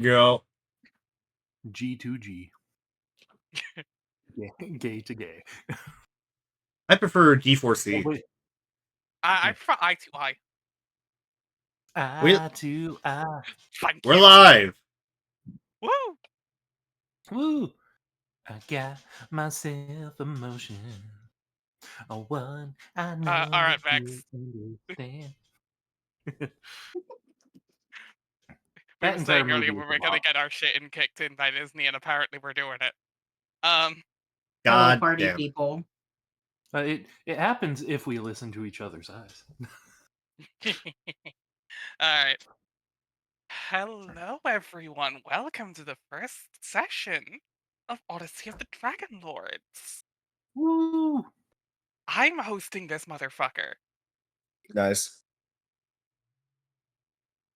Yo. G2G. Gay to gay. I prefer D4C. Wait. I prefer I2I. Eye to eye. Thank We're you. live. Woo! Woo! I got myself a motion. A one I know. All right, Max. Understand. We That were entire saying earlier movie we was were a going to lot. get our shit in kicked in by Disney, and apparently we're doing it. Hello, God party damn. people. It happens if we listen to each other's eyes. All right. Hello, everyone. Welcome to the first session of Odyssey of the Dragonlords. Woo! I'm hosting this motherfucker. Nice.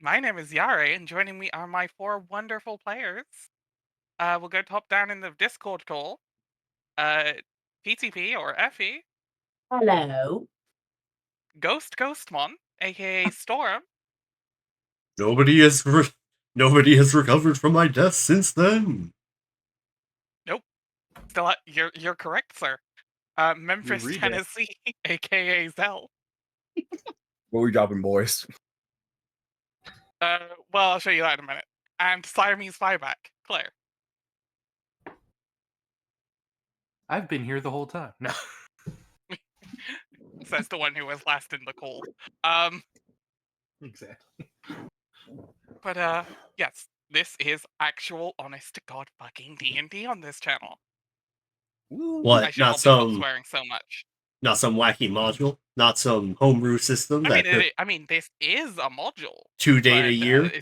My name is Yare, and joining me are my four wonderful players. We'll go top down in the Discord call. PTP or Effie, Hello. Ghostmon, aka Storm, Nobody has recovered from my death since then. still you're correct, sir. Memphis, read it. Tennessee, aka Zell. What we dropping, boys? Well, I'll show you that in a minute. And Siamese Spyback, Claire. I've been here the whole time. No. Says the one who was last in the call. Exactly. But yes, this is actual, honest to God, fucking D&D on this channel. I What? should Not probably stop some swearing so much. wacky module? Not some homebrew system that could I mean, this is a module. 2 date a but, year?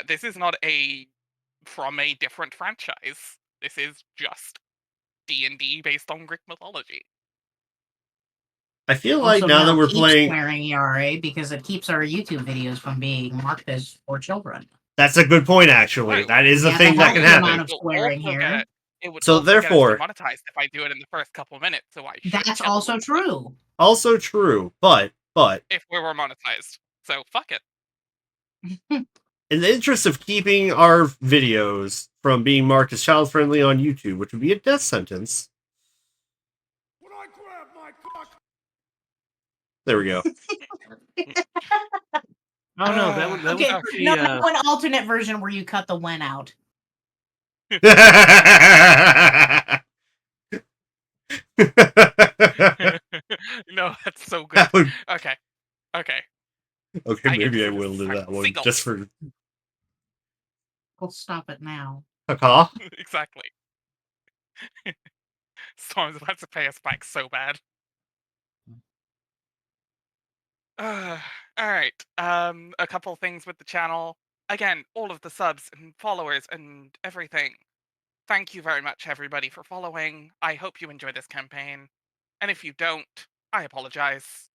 This is not from a different franchise. This is just D&D based on Greek mythology. I feel like now that we're keep playing, swearing Yare because it keeps our YouTube videos from being marked as for children. that's a good point. Actually, True. that is a Yeah, thing the that can healthy happen. amount of swearing here. It would So also get us therefore- demonetized if I do it in the first couple of minutes. So I should That's kill also them true. Also true, but if we were monetized. So fuck it. in the interest of keeping our videos from being marked as child friendly on YouTube, which would be a death sentence. When I grab my cock. There we go. Oh no, that was Okay, actually, no, an alternate version where you cut the "when" out. No, that's so good. That would- Okay. Okay, I get maybe I to will do that one Seagull. just for We'll stop it now. caca. Exactly. Storm's about to pay us back so bad. Alright. A couple things with the channel. Again, all of the subs and followers and everything. Thank you very much, everybody, for following. I hope you enjoy this campaign. And if you don't, I apologize.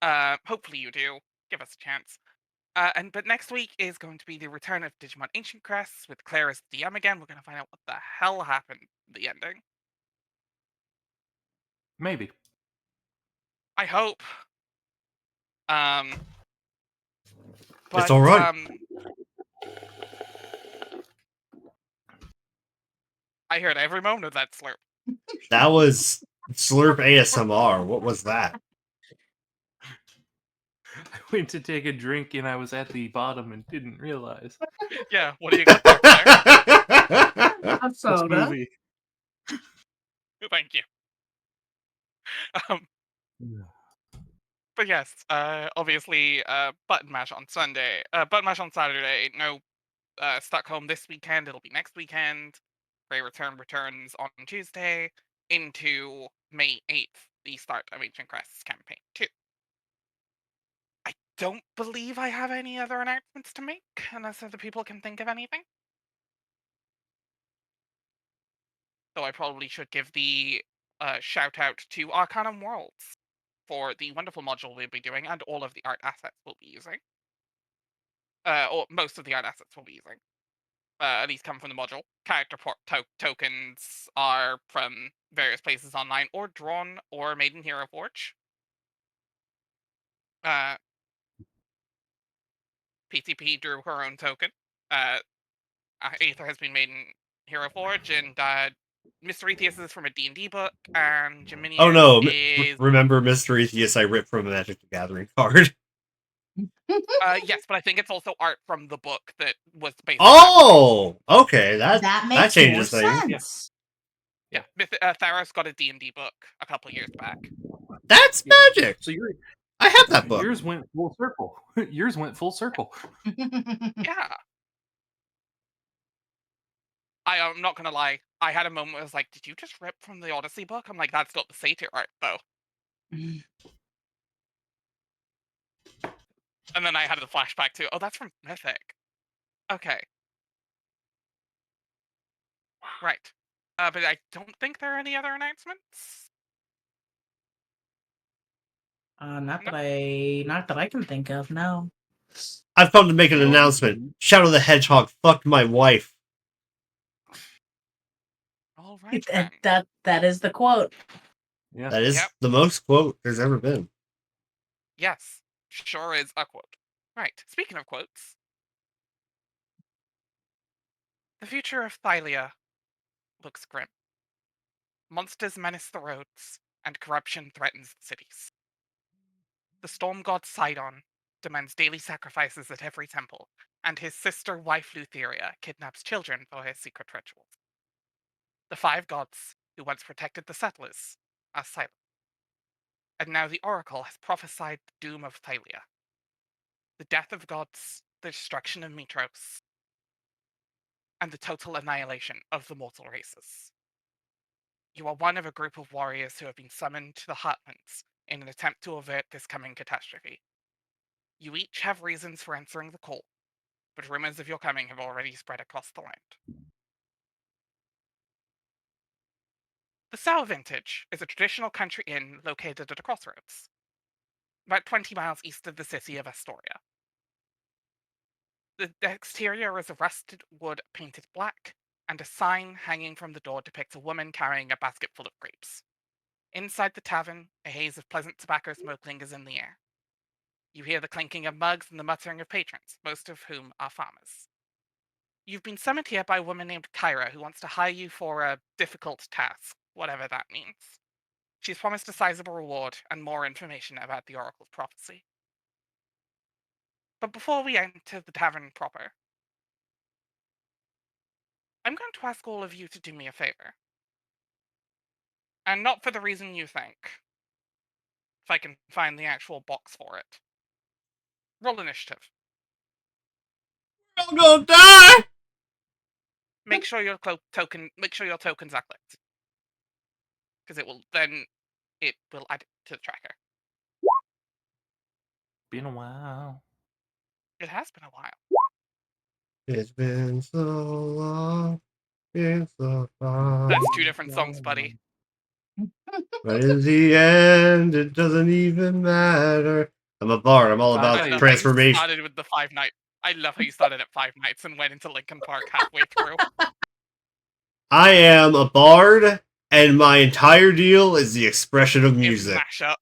Hopefully you do. Give us a chance. But next week is going to be the return of Digimon Ancient Crests with Claire as DM again. We're going to find out what the hell happened at the ending. maybe. I hope. But, It's all right. I heard every moment of that slurp. That was Slurp ASMR. What was that? I went to take a drink and I was at the bottom and didn't realize. Yeah, what do you got there, Claire? A This soda. movie. Thank you. But yes, obviously, Button Mash on Sunday. Button Mash on Saturday. No, Stockholm this weekend. It'll be next weekend. Ray returns on Tuesday into May 8th, the start of Ancient Crests Campaign 2. I don't believe I have any other announcements to make, unless other people can think of anything. So I probably should give the shout out to Arcanum Worlds for the wonderful module we'll be doing and all of the art assets we'll be using. Or most of the art assets we'll be using. At least come from the module. Character tokens are from various places online, or drawn, or made in Hero Forge. PTP drew her own token. Aether has been made in Hero Forge, and Mr. Atheist is from a D&D book, and Geminius Oh no! is... Remember Mr. Atheist I ripped from a Magic the Gathering card. Yes, but I think it's also art from the book that was based on Oh! Okay, That makes that changes more things. sense. Yeah, Theros got a D&D book a couple years back. That's Yeah. magic! So I have that book. yours went full circle. Yours went full circle. Yeah. I'm not gonna lie. I had a moment where I was like, did you just rip from the Odyssey book? I'm like, that's not the satyr art, though. And then I had the flashback to, oh, that's from Mythic. Okay. Right. But I don't think there are any other announcements. Not that I can think of. No. I've come to make an Well, announcement. Shadow the Hedgehog fucked my wife. All right, then. That is the quote. Yeah. That is Yep. the most quote there's ever been. Yes, sure is a quote. Right. Speaking of quotes, the future of Thylia looks grim. Monsters menace the roads, and corruption threatens the cities. The storm god Sidon demands daily sacrifices at every temple, and his sister wife Lutheria kidnaps children for his secret rituals. The five gods who once protected the settlers are silent. And now the oracle has prophesied the doom of Thylia. The death of gods, the destruction of Mitros, and the total annihilation of the mortal races. You are one of a group of warriors who have been summoned to the Heartlands in an attempt to avert this coming catastrophe. You each have reasons for answering the call, but rumors of your coming have already spread across the land. The Sour Vintage is a traditional country inn located at a crossroads, about 20 miles east of the city of Astoria. The exterior is a rusted wood painted black, and a sign hanging from the door depicts a woman carrying a basket full of grapes. Inside the tavern, a haze of pleasant tobacco smoke lingers in the air. You hear the clinking of mugs and the muttering of patrons, most of whom are farmers. You've been summoned here by a woman named Kyra who wants to hire you for a difficult task, whatever that means. She's promised a sizable reward and more information about the Oracle's prophecy. But before we enter the tavern proper, I'm going to ask all of you to do me a favor. And not for the reason you think. If I can find the actual box for it. Roll initiative. I'm gonna die! Make sure your tokens are clicked. Because it will add it to the tracker. Been a while. It has been a while. It's been so long. It's so far. That's two different songs, buddy. But in the end, it doesn't even matter. I'm a bard. I'm all I about love how you transformation. Started with the 5 nights. I love how you started at 5 nights and went into Linkin Park halfway through. I am a bard, and my entire deal is the expression of music. Mashups.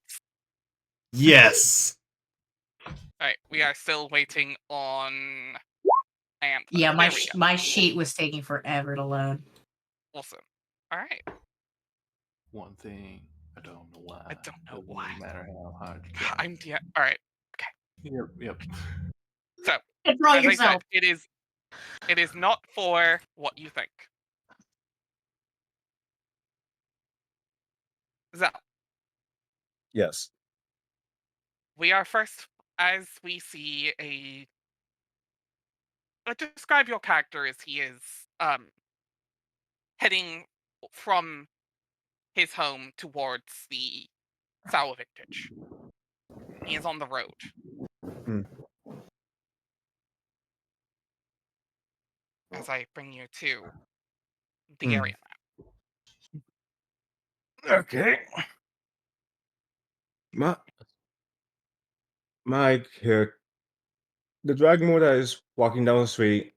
Yes. Alright, we are still waiting on Anthem. Yeah, There we go. my sheet was taking forever to load. Awesome. Alright. One thing. I don't know why. I don't know Doesn't why. matter how hard you try. Alright. Yep. So, Control as I yourself. said, it is not for what you think. Zell, Yes. we are first as we see describe your character as he is heading from his home towards the Sour Vintage. He is on the road. Hmm. As I bring you to the Hmm. area map. Okay. My character, the Dragonlord that is walking down the street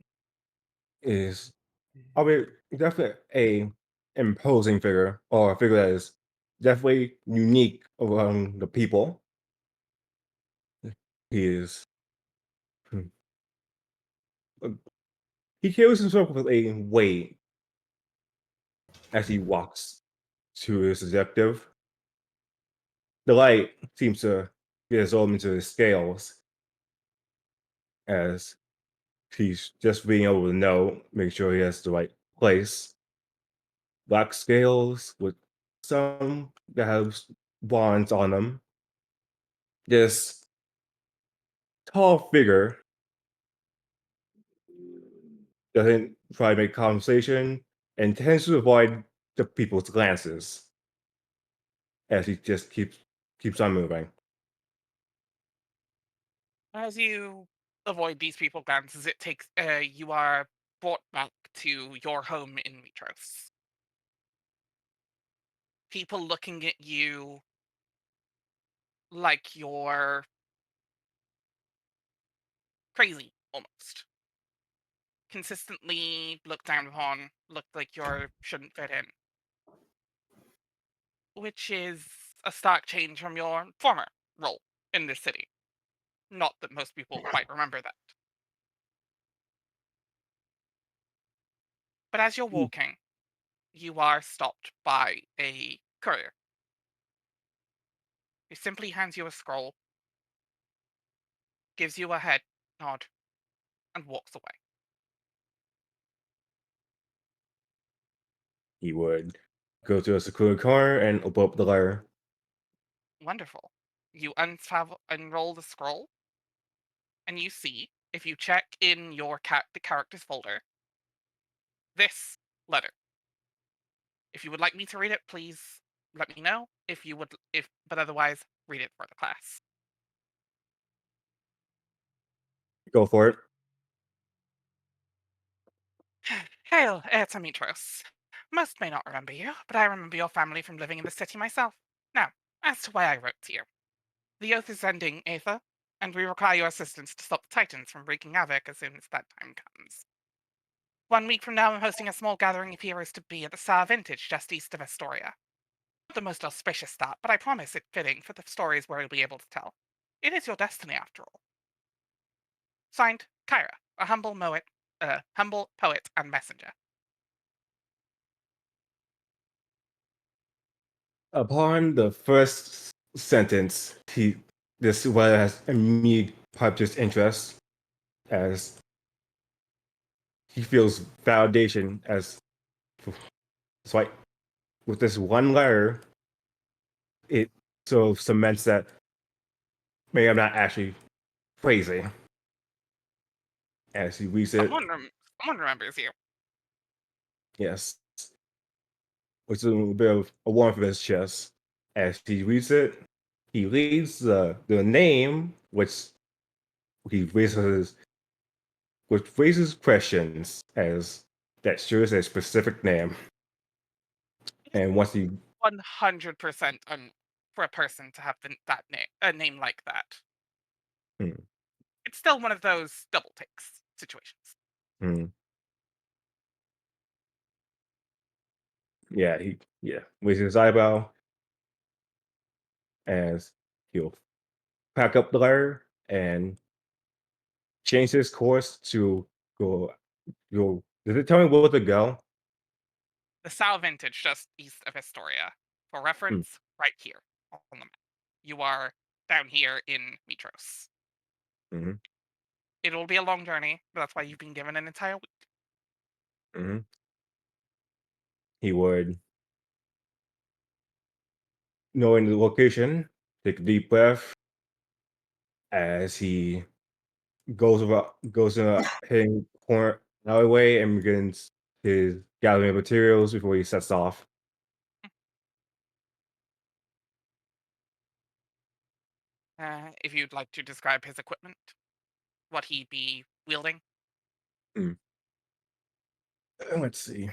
is definitely a imposing figure, or a figure that is definitely unique among the people. He is He carries himself with a weight as he walks to his objective. The light seems to get absorbed into his scales as he's just being able to know, make sure he has the right place. Black scales with some that have bonds on them. This tall figure doesn't try to make conversation and tends to avoid the people's glances as he just keeps on moving. As you avoid these people glances, it takes you are brought back to your home in Mitros. People looking at you like you're crazy, almost. Consistently looked down upon, looked like you shouldn't fit in. Which is a stark change from your former role in this city. Not that most people quite remember that. But as you're walking, you are stopped by a courier. He simply hands you a scroll, gives you a head nod, and walks away. He would go to a secluded corner and open up the letter. Wonderful. You unroll the scroll, and you see, if you check in your the characters folder, this letter. If you would like me to read it, please let me know. But otherwise, read it for the class. Go for it. Hail, heir to Mitros. Most may not remember you, but I remember your family from living in the city myself. Now, as to why I wrote to you. The oath is ending, Aether, and we require your assistance to stop the Titans from wreaking havoc as soon as that time comes. 1 week from now, I'm hosting a small gathering of heroes to be at the Sour Vintage just east of Astoria. Not the most auspicious start, but I promise it's fitting for the stories we'll be able to tell. It is your destiny, after all. Signed, Kyra, a humble poet and messenger. Upon the first sentence, this letter has immediate piped his interest as he feels validation as it's like with this one letter, it sort of cements that maybe I'm not actually crazy. As he reads it, Someone remembers you. yes, which is a bit of a warmth in his chest. As he reads it, he reads the name, he raises which raises questions as that shares a specific name. And once he 100% for a person to have a name like that. hmm, It's still one of those double takes situations. hmm, he raises his eyebrow as he'll pack up the letter and change his course to go. Does it tell me where to go? The Sow Vintage just east of Astoria. For Hmm, reference, right here on the map. You are down here in Mitros. hmm, It'll be a long journey, but that's why you've been given an entire week. hmm. He would, knowing the location, take a deep breath as he goes in a hidden corner alleyway and begins his gathering of materials before he sets off. If you'd like to describe his equipment, what he'd be wielding. Mm. Let's see.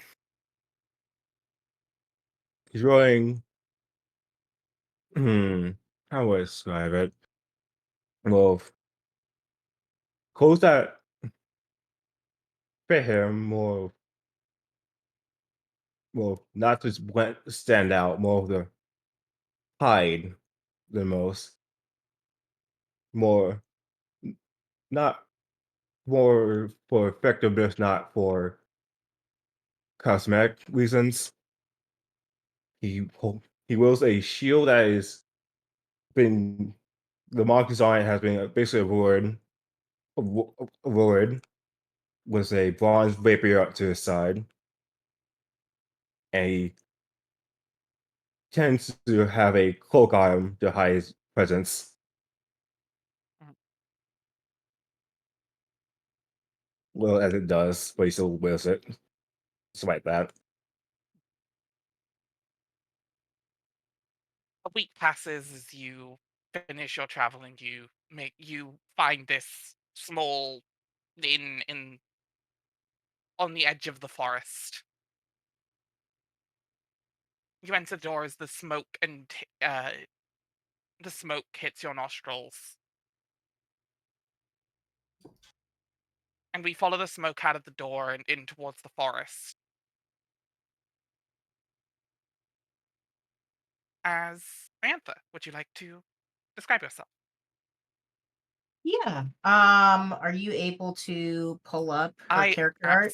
He's rolling. Hmm. How would I describe it? Well, clothes that fit him more. Well, not just stand out. More of the hide the most. More not more for effectiveness, not for cosmetic reasons. He he wields a shield that has been the mark design has been basically a word with a bronze rapier up to his side, and he tends to have a cloak on him to hide his presence. Mhm. Well, as it does, but he still wears it. It's like that. A week passes as you finish your traveling. You find this small inn in on the edge of the forest. You enter the door as the smoke hits your nostrils, and we follow the smoke out of the door and in towards the forest. As Samantha, would you like to describe yourself? Yeah. Are you able to pull up her I character art?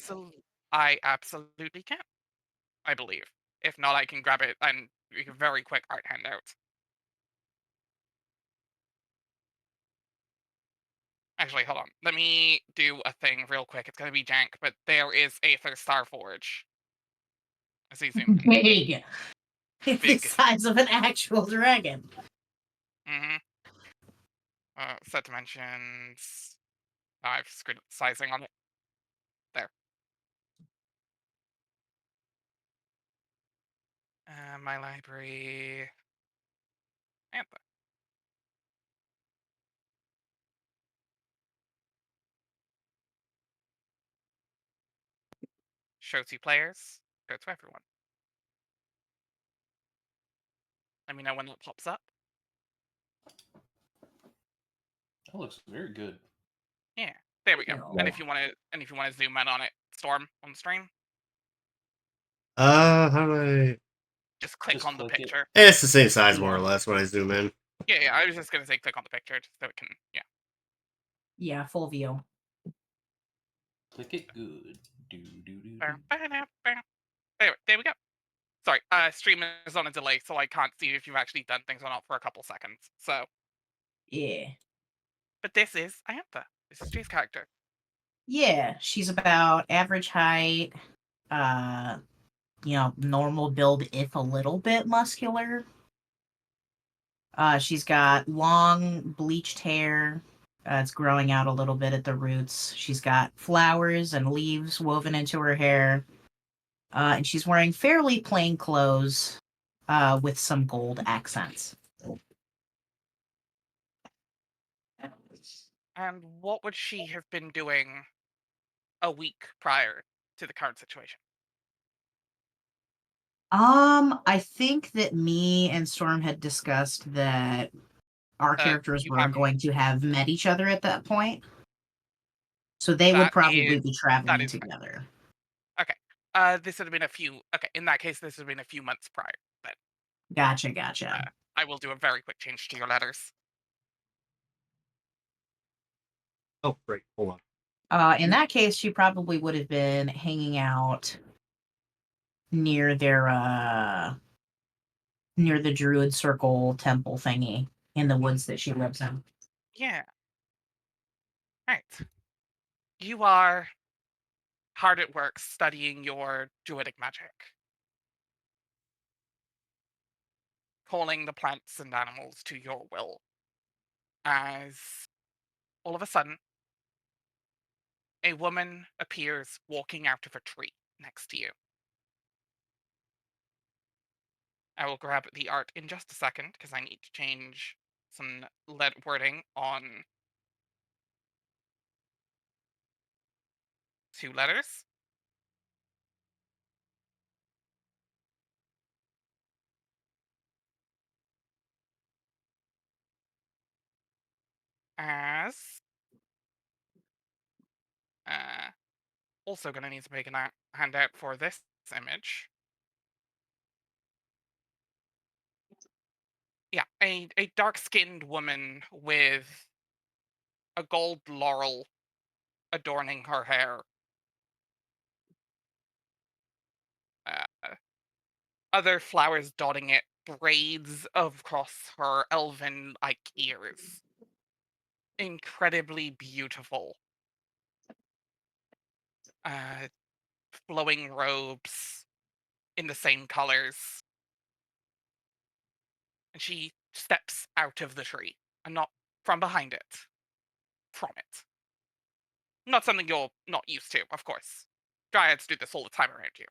I absolutely can. I believe. If not, I can grab it and make a very quick art handout. Actually, hold on. Let me do a thing real quick. It's gonna be jank, but there is Aether Starforge. As he zoomed in. Big. It's the Big. size of an actual dragon. Mm-hmm. Set dimensions. Oh, I've screwed up the sizing on it. There. My library. Anthem. Show to players. Show to everyone. Let me know when it pops up. That looks very good. Yeah. There we go. No. And if you wanna zoom in on it, Storm on the stream, How do I? just click Just on the click it. picture. It's the same size more or Yeah. less when I zoom in. Yeah, I was just gonna say click on the picture just so it can Yeah, full view. Click it good. Do do do do. There we go. Sorry, stream is on a delay, so I can't see if you've actually done things or not for a couple seconds. So, Yeah. but this is Iantha. This is Jay's character. Yeah, she's about average height, uh, normal build if a little bit muscular. She's got long bleached hair. It's growing out a little bit at the roots. She's got flowers and leaves woven into her hair. And she's wearing fairly plain clothes with some gold accents. And what would she have been doing a week prior to the current situation? I think that me and Storm had discussed that our characters You were haven't. going to have met each other at that point. So they would That probably is be that traveling is fine. together. Okay. This would have been a few. Okay, in that case, this would have been a few months prior. Then Gotcha. I will do a very quick change to your letters. Oh, great. Hold on. In that case, she probably would have been hanging out near near the Druid Circle temple thingy in the woods that she lives in. Yeah. Right. You are hard at work studying your druidic magic, calling the plants and animals to your will. As all of a sudden, a woman appears walking out of a tree next to you. I will grab the art in just a second because I need to change some wording on 2 letters. As uh, also going to need to make a handout for this image. Yeah, a dark skinned woman with a gold laurel adorning her hair. Uh, Other flowers dotting it, braids across her elven-like ears. Incredibly beautiful. Uh, Flowing robes in the same colors. And she steps out of the tree, and not from behind it. From it. Not something you're not used to, of course. Dryads do this all the time around you.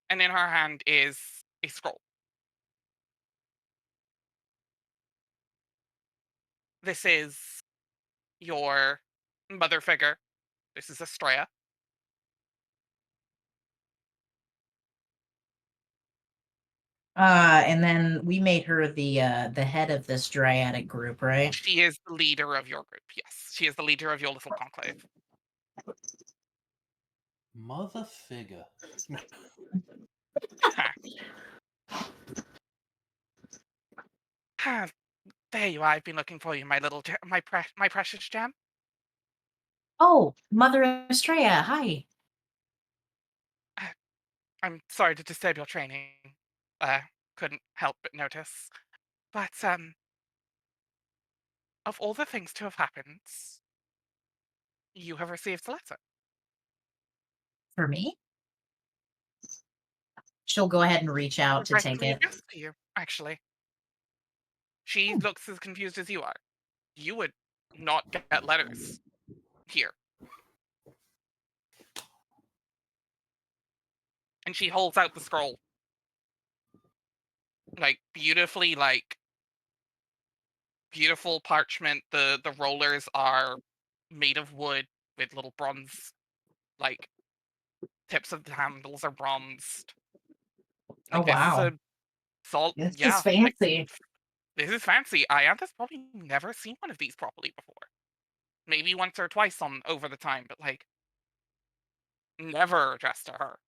And in her hand is a scroll. This is your mother figure. This is Estrella. And then we made her the head of this Dryadic group, right? She is the leader of your group, yes. She is the leader of your little conclave. Mother figure. Ah, there you are. I've been looking for you, my little, my precious gem. Oh, Mother Estrella, hi. I'm sorry to disturb your training. Couldn't help but notice. But, of all the things to have happened, you have received a letter. For me? She'll go ahead and reach out to take Directly it. addressed to you, actually. She looks as confused as you are. You would not get letters here. And she holds out the scroll. Like, beautifully, like, beautiful parchment. The rollers are made of wood with little bronze, like, tips of the handles are bronzed. Oh, Like, this is wow. a salt, This yeah, is fancy. this is fancy. Ianthe's probably never seen one of these properly before. Maybe once or twice on over the time, but, like, never addressed to her.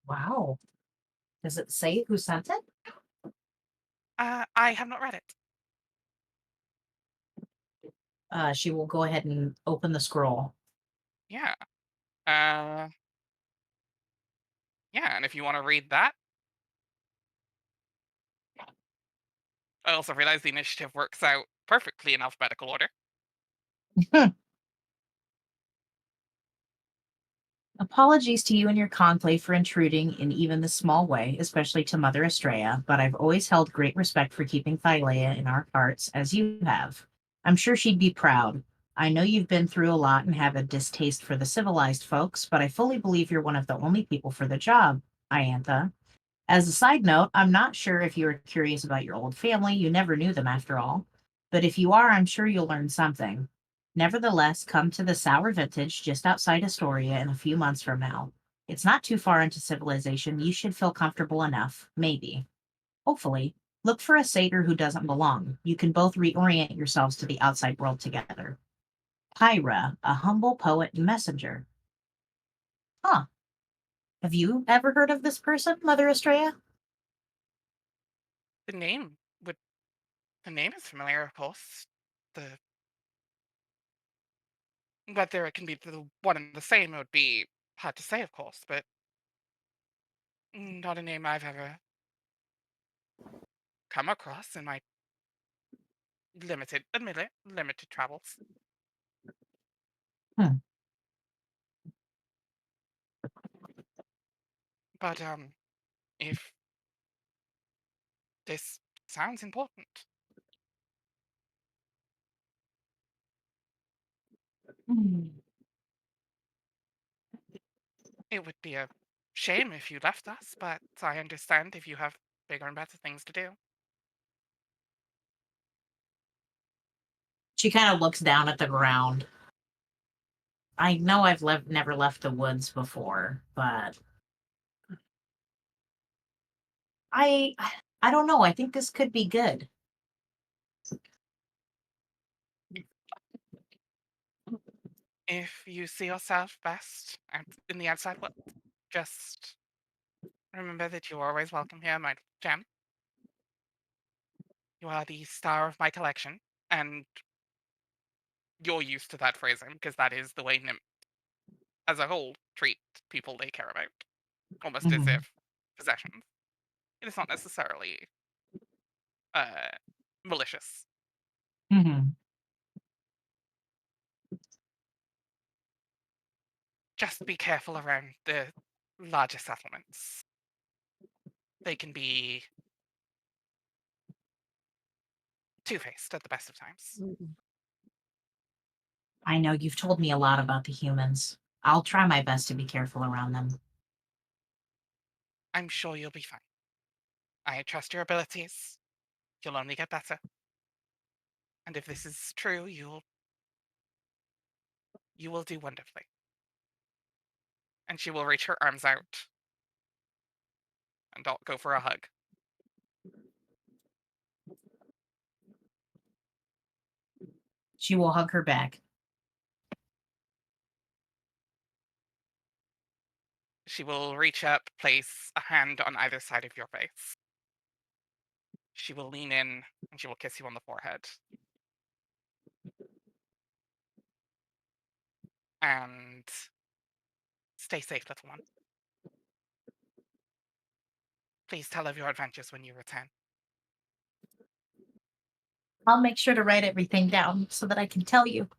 Wow. Does it say who sent it? I have not read it. She will go ahead and open the scroll. Yeah. Uh, yeah, and if you want to read that, I also realize the initiative works out perfectly in alphabetical order. Apologies to you and your conclave for intruding in even this small way, especially to Mother Estrella, but I've always held great respect for keeping Thylea in our hearts, as you have. I'm sure she'd be proud. I know you've been through a lot and have a distaste for the civilized folks, but I fully believe you're one of the only people for the job, Iantha. As a side note, I'm not sure if you're curious about your old family. You never knew them after all. But if you are, I'm sure you'll learn something. Nevertheless, come to the Sour Vintage just outside Astoria in a few months from now. It's not too far into civilization. You should feel comfortable enough, maybe. Hopefully. Look for a satyr who doesn't belong. You can both reorient yourselves to the outside world together. Pyra, a humble poet and messenger. Huh. Have you ever heard of this person, Mother Estrella? The name would the name is familiar, of course. The Whether it can be the one and the same would be hard to say, of course, but not a name I've ever come across in my admittedly, limited travels. Hmm. But if this sounds important, Hmm. it would be a shame if you left us, but I understand if you have bigger and better things to do. She kind of looks down at the ground. I know I've never left the woods before, but I I don't know. I think this could be good. If you see yourself best in the outside world, just Remember that you are always welcome here, my gem. You are the star of my collection, and you're used to that phrasing because that is the way NIMP as a whole treat people they care about, almost as Mhm. if possessions. It is not necessarily malicious. Mhm. Just be careful around the larger settlements. They can be two-faced at the best of times. I know you've told me a lot about the humans. I'll try my best to be careful around them. I'm sure you'll be fine. I trust your abilities. You'll only get better. And if this is true, you will do wonderfully. And she will reach her arms out and go for a hug. She will hug her back. She will reach up, place a hand on either side of your face. She will lean in and she will kiss you on the forehead. And stay safe, little one. Please tell of your adventures when you return. I'll make sure to write everything down so that I can tell you.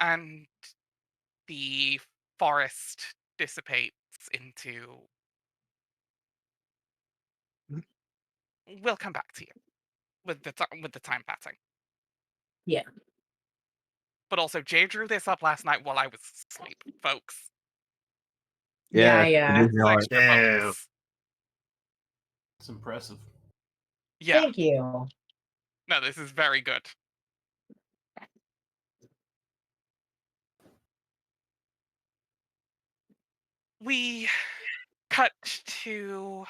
And the forest dissipates into. We'll come back to you with the time passing. Yeah. But also, Jay drew this up last night while I was asleep, folks. Yeah, it yeah. is hard. Extra Damn. bonus. It's impressive. Yeah. Thank you. No, this is very good. We cut to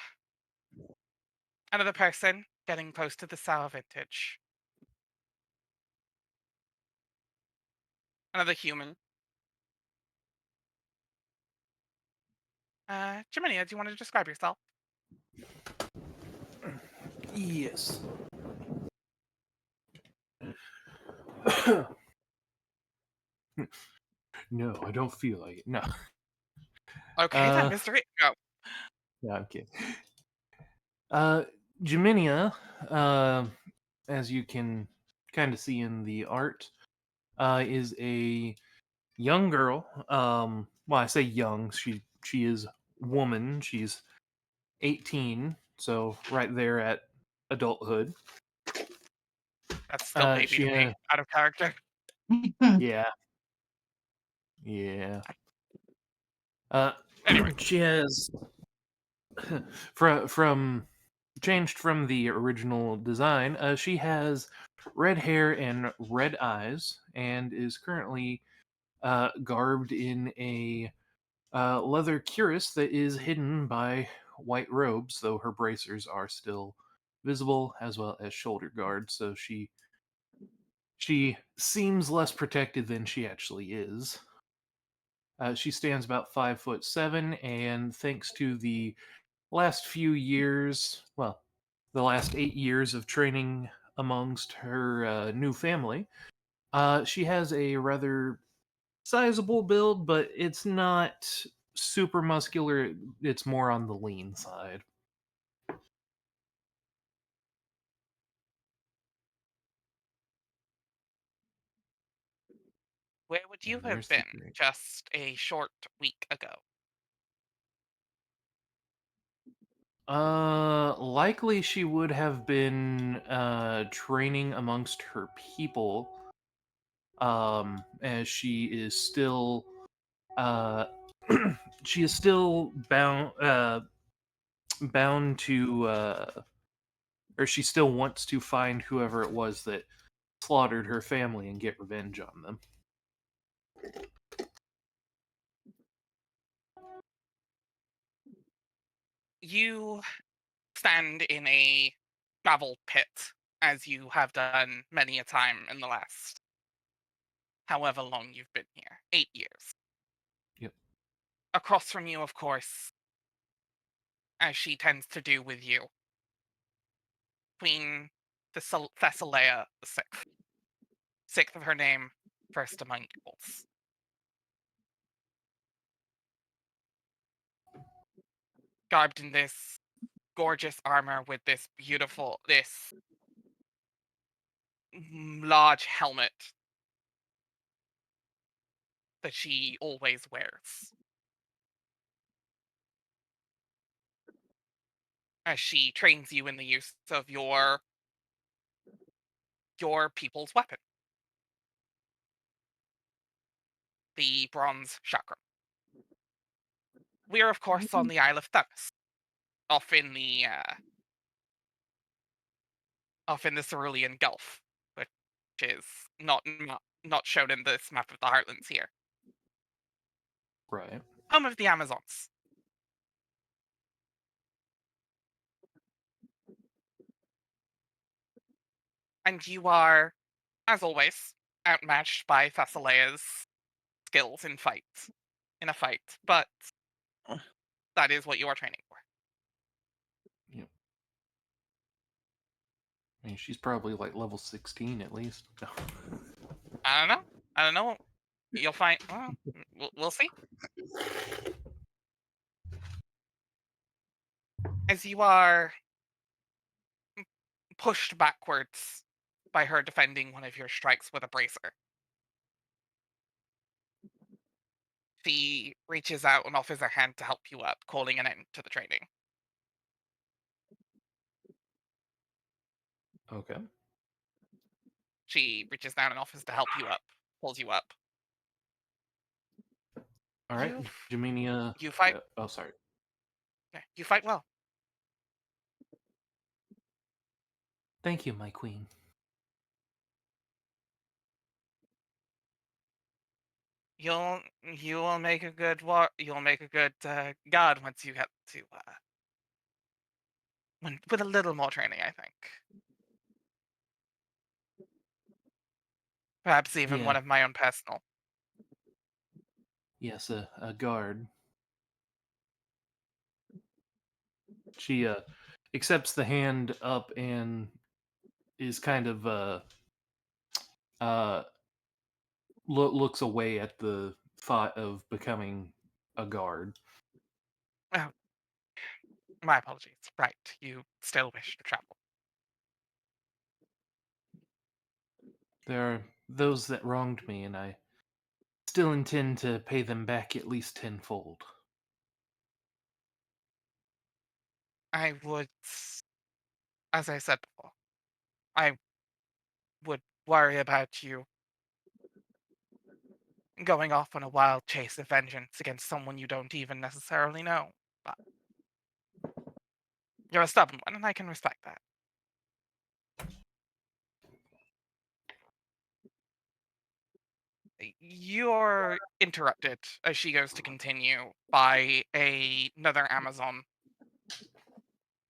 another person getting close to the sour vintage. Another human. Jiminia, do you want to describe yourself? Yes. No, I don't feel like it. No. Okay, then, Mr. Go. Yeah, I'm kidding. Jaminia, as you can kind of see in the art, is a young girl. Well, I say young. She is woman. She's 18, so right there at adulthood. That's still baby She to me. Out of character. yeah. Anyway. She has from changed from the original design. She has red hair and red eyes, and is currently garbed in a leather cuirass that is hidden by white robes, though her bracers are still visible, as well as shoulder guards. So she seems less protected than she actually is. She stands about 5'7", and thanks to the last few years, well, the last 8 years of training amongst her new family, she has a rather sizable build, but it's not super muscular. It's more on the lean side. Where would you And have there's the been drink. just a short week ago? Likely she would have been training amongst her people. As she is still uh she is still bound to or she still wants to find whoever it was that slaughtered her family and get revenge on them. You stand in a gravel pit, as you have done many a time in the last however long you've been here. 8 years. Yep. Across from you, of course, as she tends to do with you, Queen Thessalia the Sixth. Sixth of her name, first among equals. Garbed in this gorgeous armor with this large helmet that she always wears. As she trains you in the use of your people's weapon, the bronze chakra. We are, of course, on the Isle of Themis, off in the Cerulean Gulf, which is not shown in this map of the Heartlands here. Right. Home of the Amazons. And you are, as always, outmatched by Thessalia's skills in a fight, but that is what you are training for. Yep. I mean, she's probably like level 16 at least. I don't know. You'll find. Well, we'll see. As you are pushed backwards by her defending one of your strikes with a bracer, she reaches out and offers her hand to help you up, calling an end to the training. Okay. She reaches down and offers to help you up, pulls you up. All right. Jaminia. You fight. Oh, sorry. You fight well. Thank you, my queen. You will make a good god once you get to with a little more training, I think. Perhaps even Yeah. one of my own personal. Yes, a guard. She accepts the hand up and is kind of looks away at the thought of becoming a guard. Oh, my apologies. Right, you still wish to travel. There are those that wronged me, and I still intend to pay them back at least tenfold. I would, as I said before, I would worry about you going off on a wild chase of vengeance against someone you don't even necessarily know. But you're a stubborn one, and I can respect that. You're interrupted as she goes to continue by another Amazon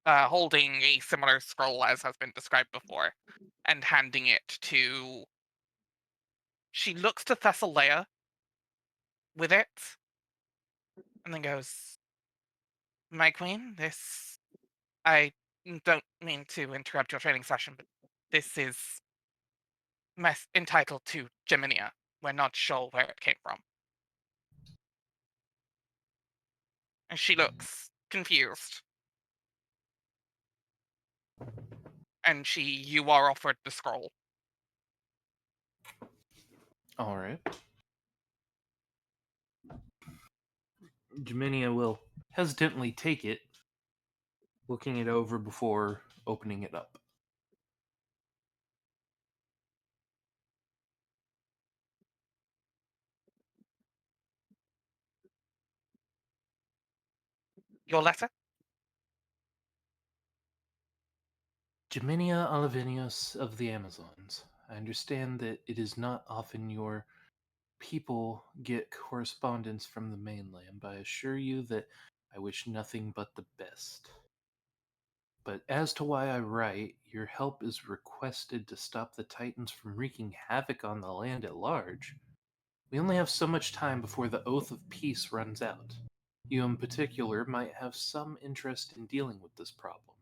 holding a similar scroll as has been described before and handing it to. She looks to Thessalia with it and then goes, "My queen, this. I don't mean to interrupt your training session, but this is entitled to Geminia. We're not sure where it came from." And she looks confused. And you are offered the scroll. All right. Jaminia will hesitantly take it, looking it over before opening it up. Your letter? Jaminia Olivinius of the Amazons. I understand that it is not often your people get correspondence from the mainland, but I assure you that I wish nothing but the best. But as to why I write, your help is requested to stop the Titans from wreaking havoc on the land at large. We only have so much time before the Oath of Peace runs out. You in particular might have some interest in dealing with this problem.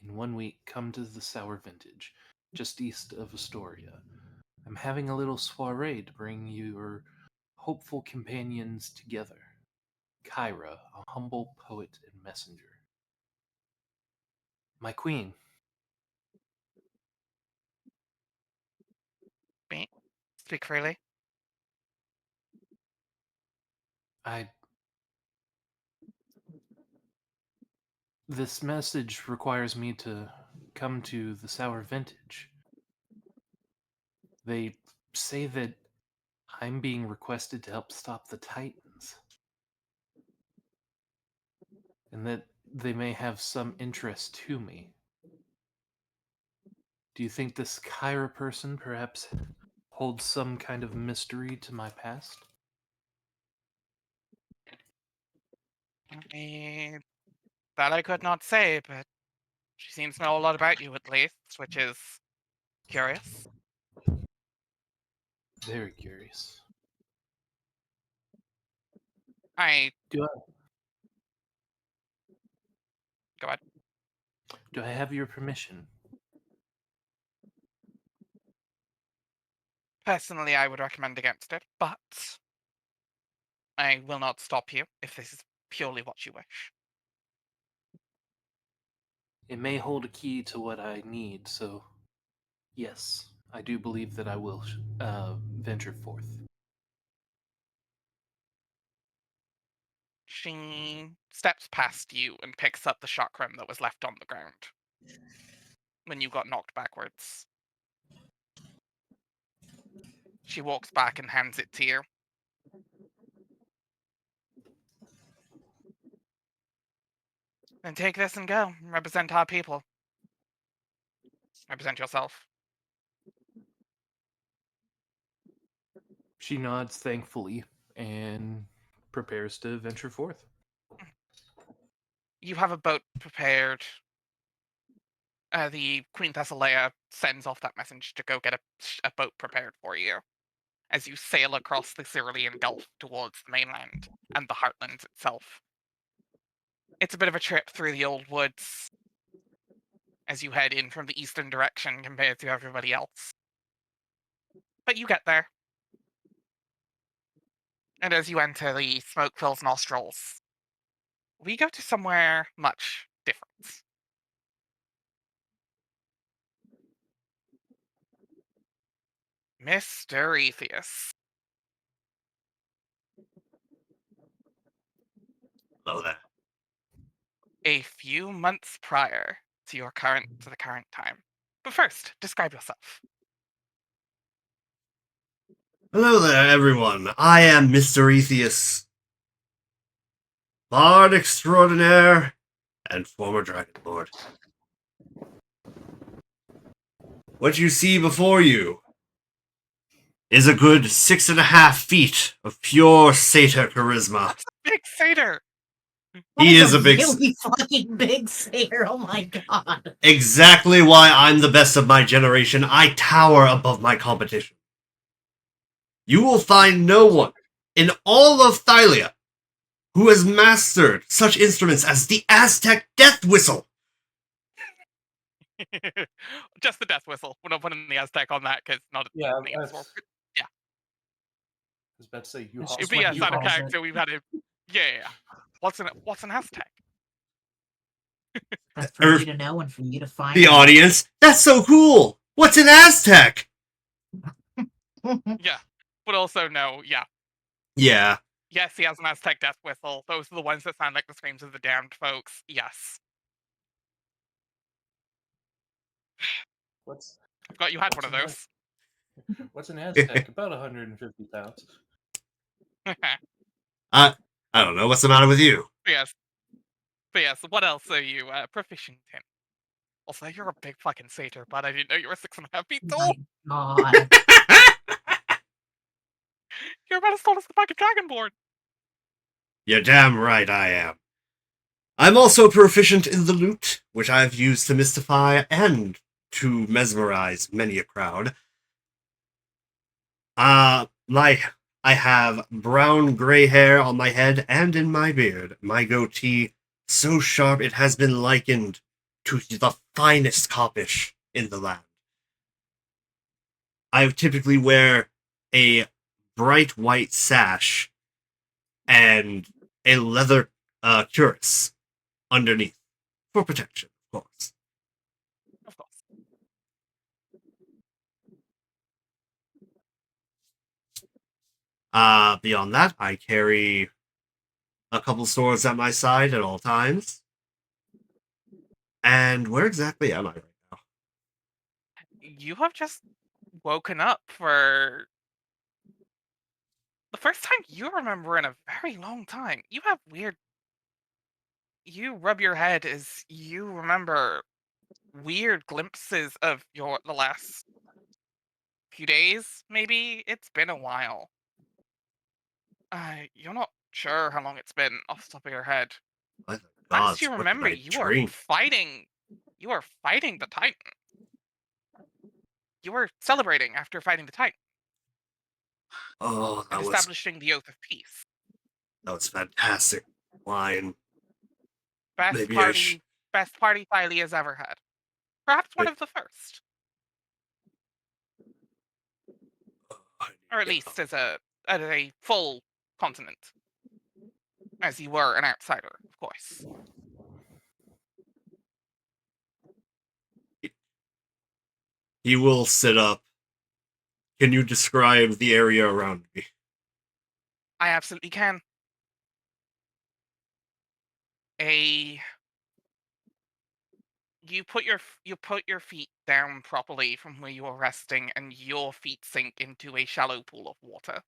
In 1 week, come to the Sour Vintage, just east of Astoria. I'm having a little soiree to bring your hopeful companions together. Kyra, a humble poet and messenger. My queen. Me? Speak freely. This message requires me to come to the Sour Vintage. They say that I'm being requested to help stop the Titans. And that they may have some interest to me. Do you think this Kyra person perhaps holds some kind of mystery to my past? That I could not say, but she seems to know a lot about you at least, which is curious. Very curious. I Do go ahead. I have your permission? Personally, I would recommend against it, but I will not stop you if this is purely what you wish. It may hold a key to what I need, so yes, I do believe that I will venture forth. She steps past you and picks up the chakram that was left on the ground when you got knocked backwards. She walks back and hands it to you. Then take this and go. Represent our people. Represent yourself. She nods thankfully and prepares to venture forth. You have a boat prepared. The Queen Thessalia sends off that message to go get a boat prepared for you as you sail across the Cerulean Gulf towards the mainland and the Heartlands itself. It's a bit of a trip through the old woods as you head in from the eastern direction compared to everybody else. But you get there. And as you enter, the smoke fills nostrils. We go to somewhere much different. Mr. Etheus. Hello there. A few months prior to the current time. But first, describe yourself. Hello there, everyone. I am Mr. Etheus, Bard Extraordinaire and former Dragonlord. What you see before you is a good 6.5 feet of pure satyr charisma. Big satyr! He is a big really fucking big satyr. Oh my god. Exactly why I'm the best of my generation. I tower above my competition. You will find no one in all of Thylia who has mastered such instruments as the Aztec death whistle. Just the death whistle. We're not putting the Aztec on that because not Yeah, nothing else. I was about to say you. It's just But what yeah, he out of calls character, it. we've had a yeah. What's an Aztec? That's for you to know and for you to find The out. audience, that's so cool. What's an Aztec? Yeah, but also no. Yeah, Yeah. yes, he has an Aztec death whistle. Those are the ones that sound like the screams of the damned folks. Yes, What's I forgot you had one of those. What's an Aztec? About 150 pounds. I don't know. What's the matter with you? Yes. But yes, what else are you proficient in? Also, you're a big fucking satyr, but I didn't know you were 6.5 feet tall. My god. You're about as tall as the fucking Dragonborn. You're damn right I am. I'm also proficient in the lute, which I've used to mystify and to mesmerize many a crowd. I have brown gray hair on my head and in my beard. My goatee so sharp it has been likened to the finest coppish in the land. I typically wear a bright white sash and a leather cuirass underneath for protection, of course. Of course. Beyond that, I carry a couple swords at my side at all times. And where exactly am I right now? You have just woken up for the first time you remember in a very long time. You have weird. You rub your head as you remember weird glimpses of the last few days. Maybe it's been a while. You're not sure how long it's been off the top of your head. By the Last gods, you what did remember, I drink? You are fighting the Titan. You were celebrating after fighting the Titan Oh, and establishing the Oath of Peace. that was fantastic wine. Best Maybe I should. party Thylia's ever had. Perhaps one Wait. of the first. I need Or at to get least as a full continent. As you were an outsider, of course. He will sit up. Can you describe the area around me? I absolutely can. You put your feet down properly from where you were resting, and your feet sink into a shallow pool of water.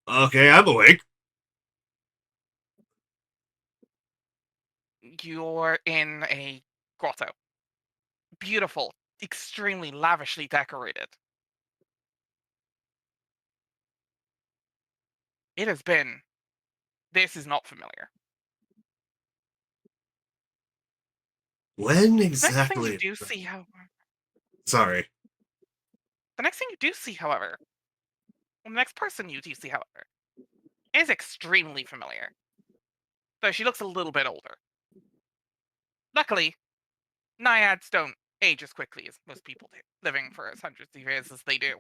Okay, I'm awake. You're in a grotto. Beautiful, extremely lavishly decorated. It has been. This is not familiar. When The next thing you exactly? do see, however, Sorry. the next thing you do see, however, well, the next person you do see, however, is extremely familiar. Though she looks a little bit older. Luckily, naiads don't age as quickly as most people do, living for as hundreds of years as they do.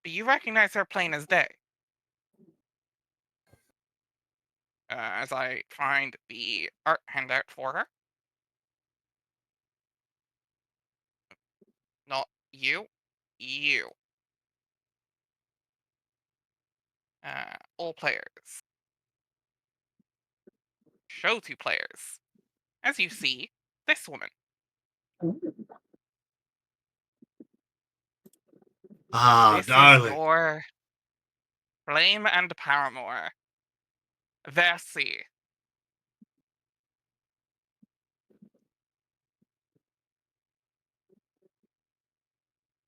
But you recognize her plain as day. As I find the art handout for her. Not you. You. All players. Show to players. As you see, this woman. Ah, This is darling. your flame and paramour. Versi.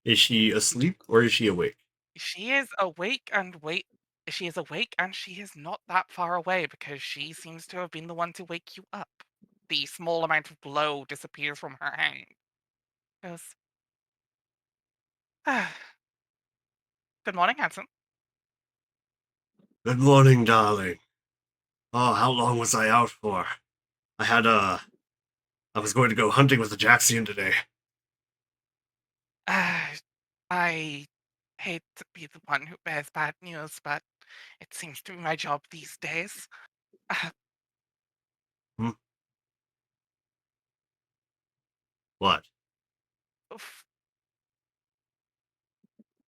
Is she asleep or is she awake? She is awake and wait. She is awake and she is not that far away because she seems to have been the one to wake you up. The small amount of glow disappears from her hand. Goes. Good morning, handsome. Good morning, darling. Oh, how long was I out for? I was going to go hunting with the Jaxian today. I hate to be the one who bears bad news, but it seems to be my job these days. Hmm? What? Oof.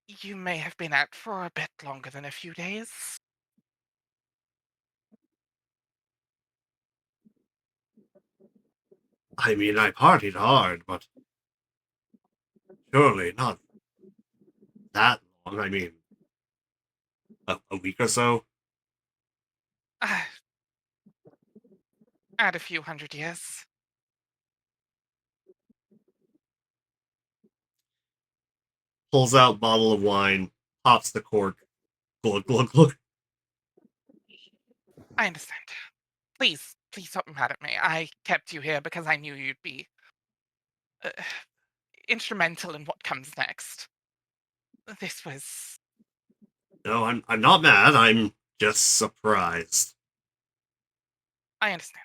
You may have been out for a bit longer than a few days. I mean, I partied hard, but surely not that long. I mean, a week or so? Add a few hundred years. Pulls out bottle of wine, pops the cork. Glug, glug, glug. I understand. Please don't be mad at me. I kept you here because I knew you'd be. Uh, instrumental in what comes next. This was... No, I'm not mad. I'm just surprised. I understand.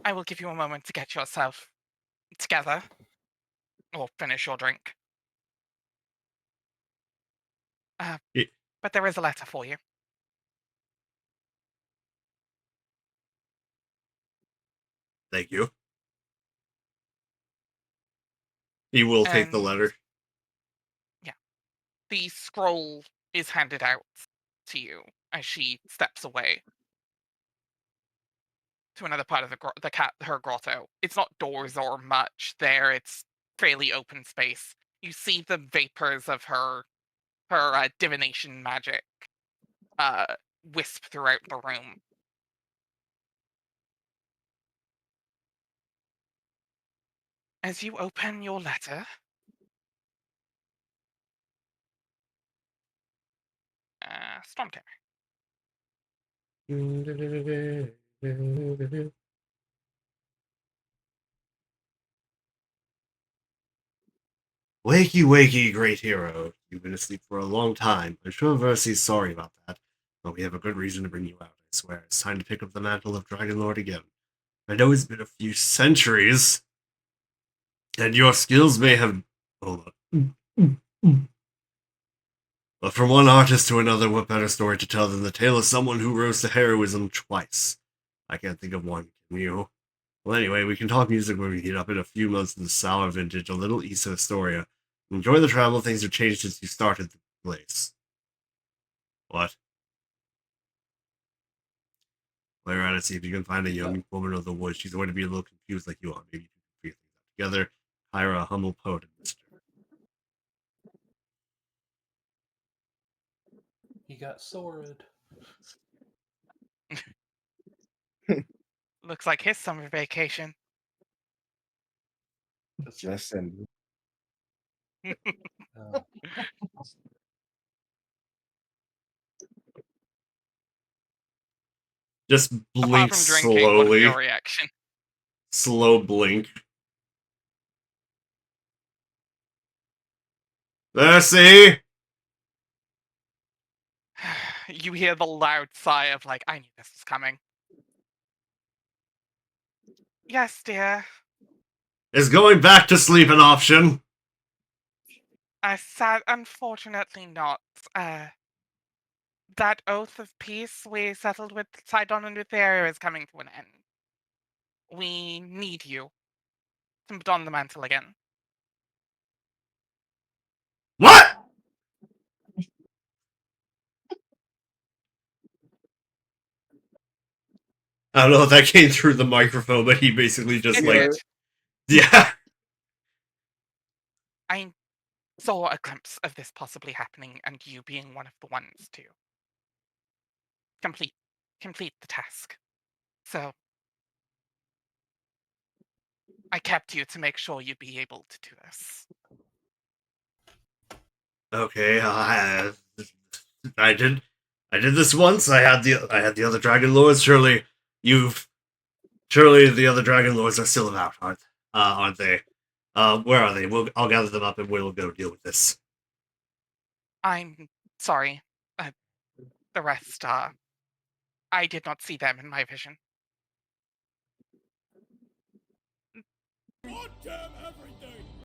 I will give you a moment to get yourself together, or finish your drink. Yeah. But there is a letter for you. Thank you. He will take the And- letter. The scroll is handed out to you as she steps away to another part of her grotto. It's not doors or much there. It's fairly open space. You see the vapors of her divination magic wisp throughout the room. As you open your letter, Stormcare. Wakey, wakey, great hero. You've been asleep for a long time. I'm sure Versi's sorry about that, but we have a good reason to bring you out, I swear. It's time to pick up the mantle of Dragonlord again. I know it's been a few centuries, and your skills may have... Hold on. But from one artist to another, what better story to tell than the tale of someone who rose to heroism twice? I can't think of one, can you? Well, anyway, we can talk music when we heat up in a few months in the sour vintage, a little east of Astoria. Enjoy the travel, things have changed since you started the place. What? Play around and see if you can find a young woman of the woods. She's going to be a little confused like you are. Maybe you can figure things out together. Hire a humble poet, mister. He got sword. Looks like his summer vacation. Just send. Oh. Just Apart blink from drinking, what is slowly. your reaction? Slow blink. Mercy! You hear the loud sigh of like, I knew this was coming. Yes, dear. Is going back to sleep an option? Unfortunately not. That oath of peace we settled with Sidon and Lutheria is coming to an end. We need you to don the mantle again. What? I don't know if that came through the microphone, but he basically just It like... did. Yeah. I saw a glimpse of this possibly happening and you being one of the ones to complete the task. So I kept you to make sure you'd be able to do this. Okay, I did this once. I had the other Dragon Lords. Surely the other Dragon Lords are still about, aren't they? Where are they? I'll gather them up and we'll go deal with this. I'm sorry. The rest, I did not see them in my vision.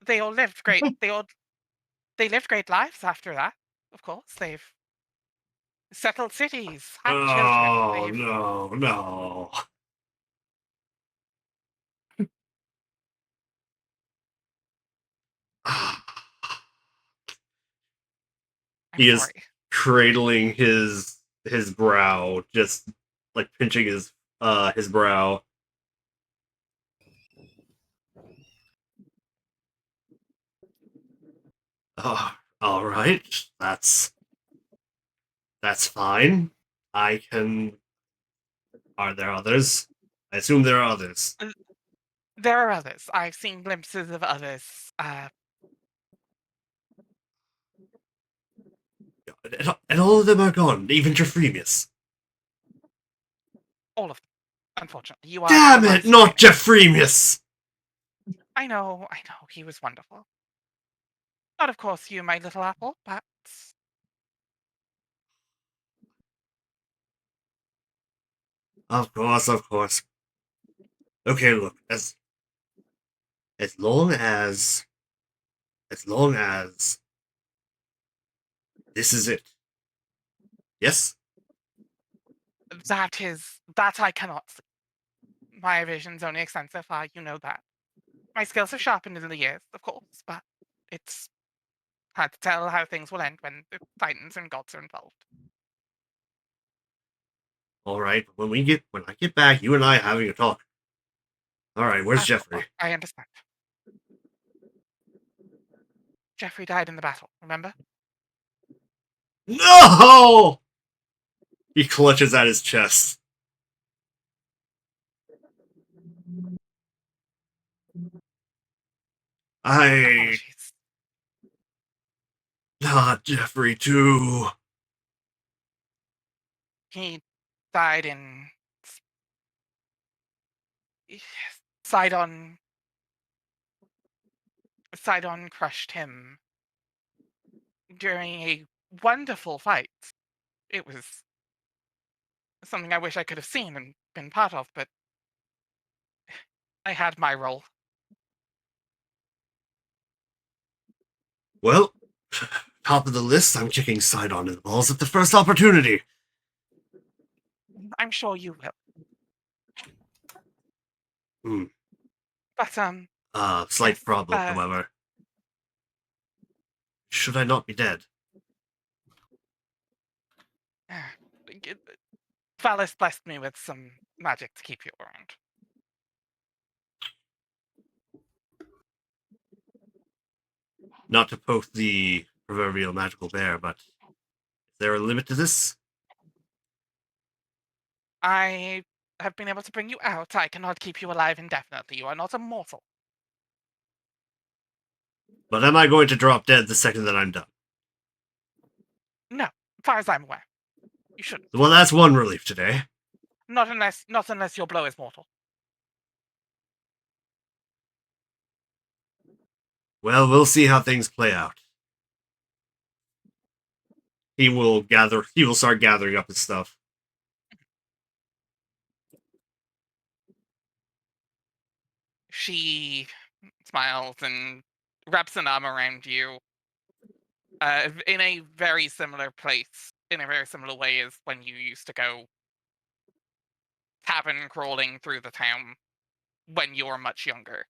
They all lived great. They lived great lives after that. Of course, they've settled cities, had Oh children. no. I'm He sorry. is cradling his brow, just like pinching his brow. All right. That's fine. I can. Are there others? I assume there are others. There are others. I've seen glimpses of others. And all of them are gone, even Trifremius. All of them. Unfortunately, you are. Damn the it, ones not training. Jeffremius! I know, he was wonderful. Not, of course, you, my little apple, but Of course, of course. Okay, look, as long as this is it. Yes? that I cannot see. My vision's only extends so far, you know that. My skills have sharpened in the years, of course, but it's hard to tell how things will end when the titans and gods are involved. Alright, when I get back, you and I are having a talk. Alright, where's Jeffrey? I understand. Jeffrey died in the battle, remember? No! He clutches at his chest. Apologies. Not Jeffrey, too. He died in Sidon crushed him during a wonderful fight. It was something I wish I could have seen and been part of, but I had my role. Well, top of the list, I'm kicking Sidon in the balls at the first opportunity. I'm sure you will. Hmm. But, Slight yes, problem, however. Should I not be dead? Valis blessed me with some magic to keep you around. Not to poke the proverbial magical bear, but is there a limit to this? I have been able to bring you out. I cannot keep you alive indefinitely. You are not immortal. But am I going to drop dead the second that I'm done? No, as far as I'm aware. You shouldn't. Well, that's one relief today. Not unless your blow is mortal. Well, we'll see how things play out. He will start gathering up his stuff. She smiles and wraps an arm around you in a very similar place, in a very similar way as when you used to go tavern crawling through the town when you were much younger.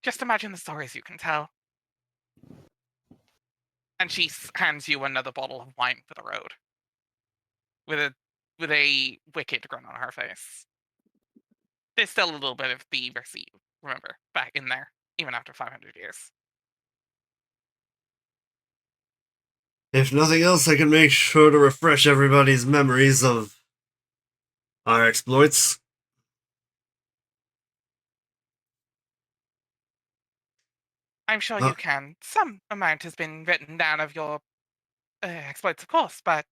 Just imagine the stories you can tell. And she hands you another bottle of wine for the road, with a wicked grin on her face. There's still a little bit of the receipt, remember, back in there, even after 500 years. If nothing else, I can make sure to refresh everybody's memories of our exploits. I'm sure you can. Some amount has been written down of your exploits, of course, but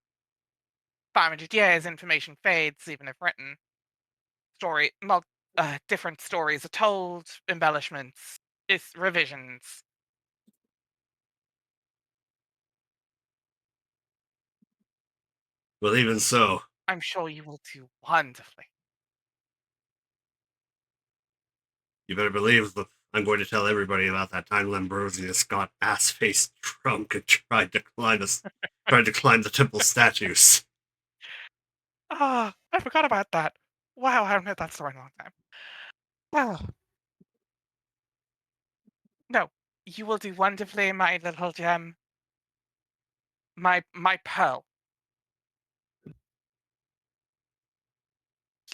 500 years, information fades, even if written. Different stories are told, embellishments, revisions. Well, even so, I'm sure you will do wonderfully. you better believe that I'm going to tell everybody about that time Lambrosius got ass-faced drunk and tried to climb the temple statues. Ah, I forgot about that. Wow, I haven't heard that story in a long time. Well, no, you will do wonderfully, my little gem. My pearl.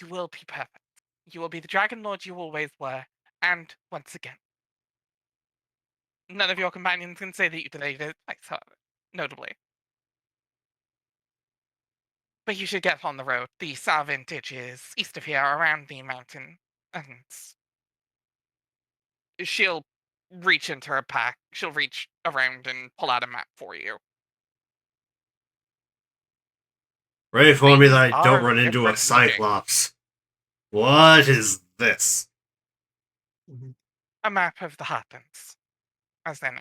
You will be perfect. You will be the Dragon Lord you always were, and once again. None of your companions can say that you delayed it, however, notably. But you should get on the road. The Sar vintage is east of here, around the mountain, and she'll reach into her pack. She'll reach around and pull out a map for you. Pray for me Things that I don't are run into a different looking. Cyclops. What is this? A map of the Heartlands, as they're known.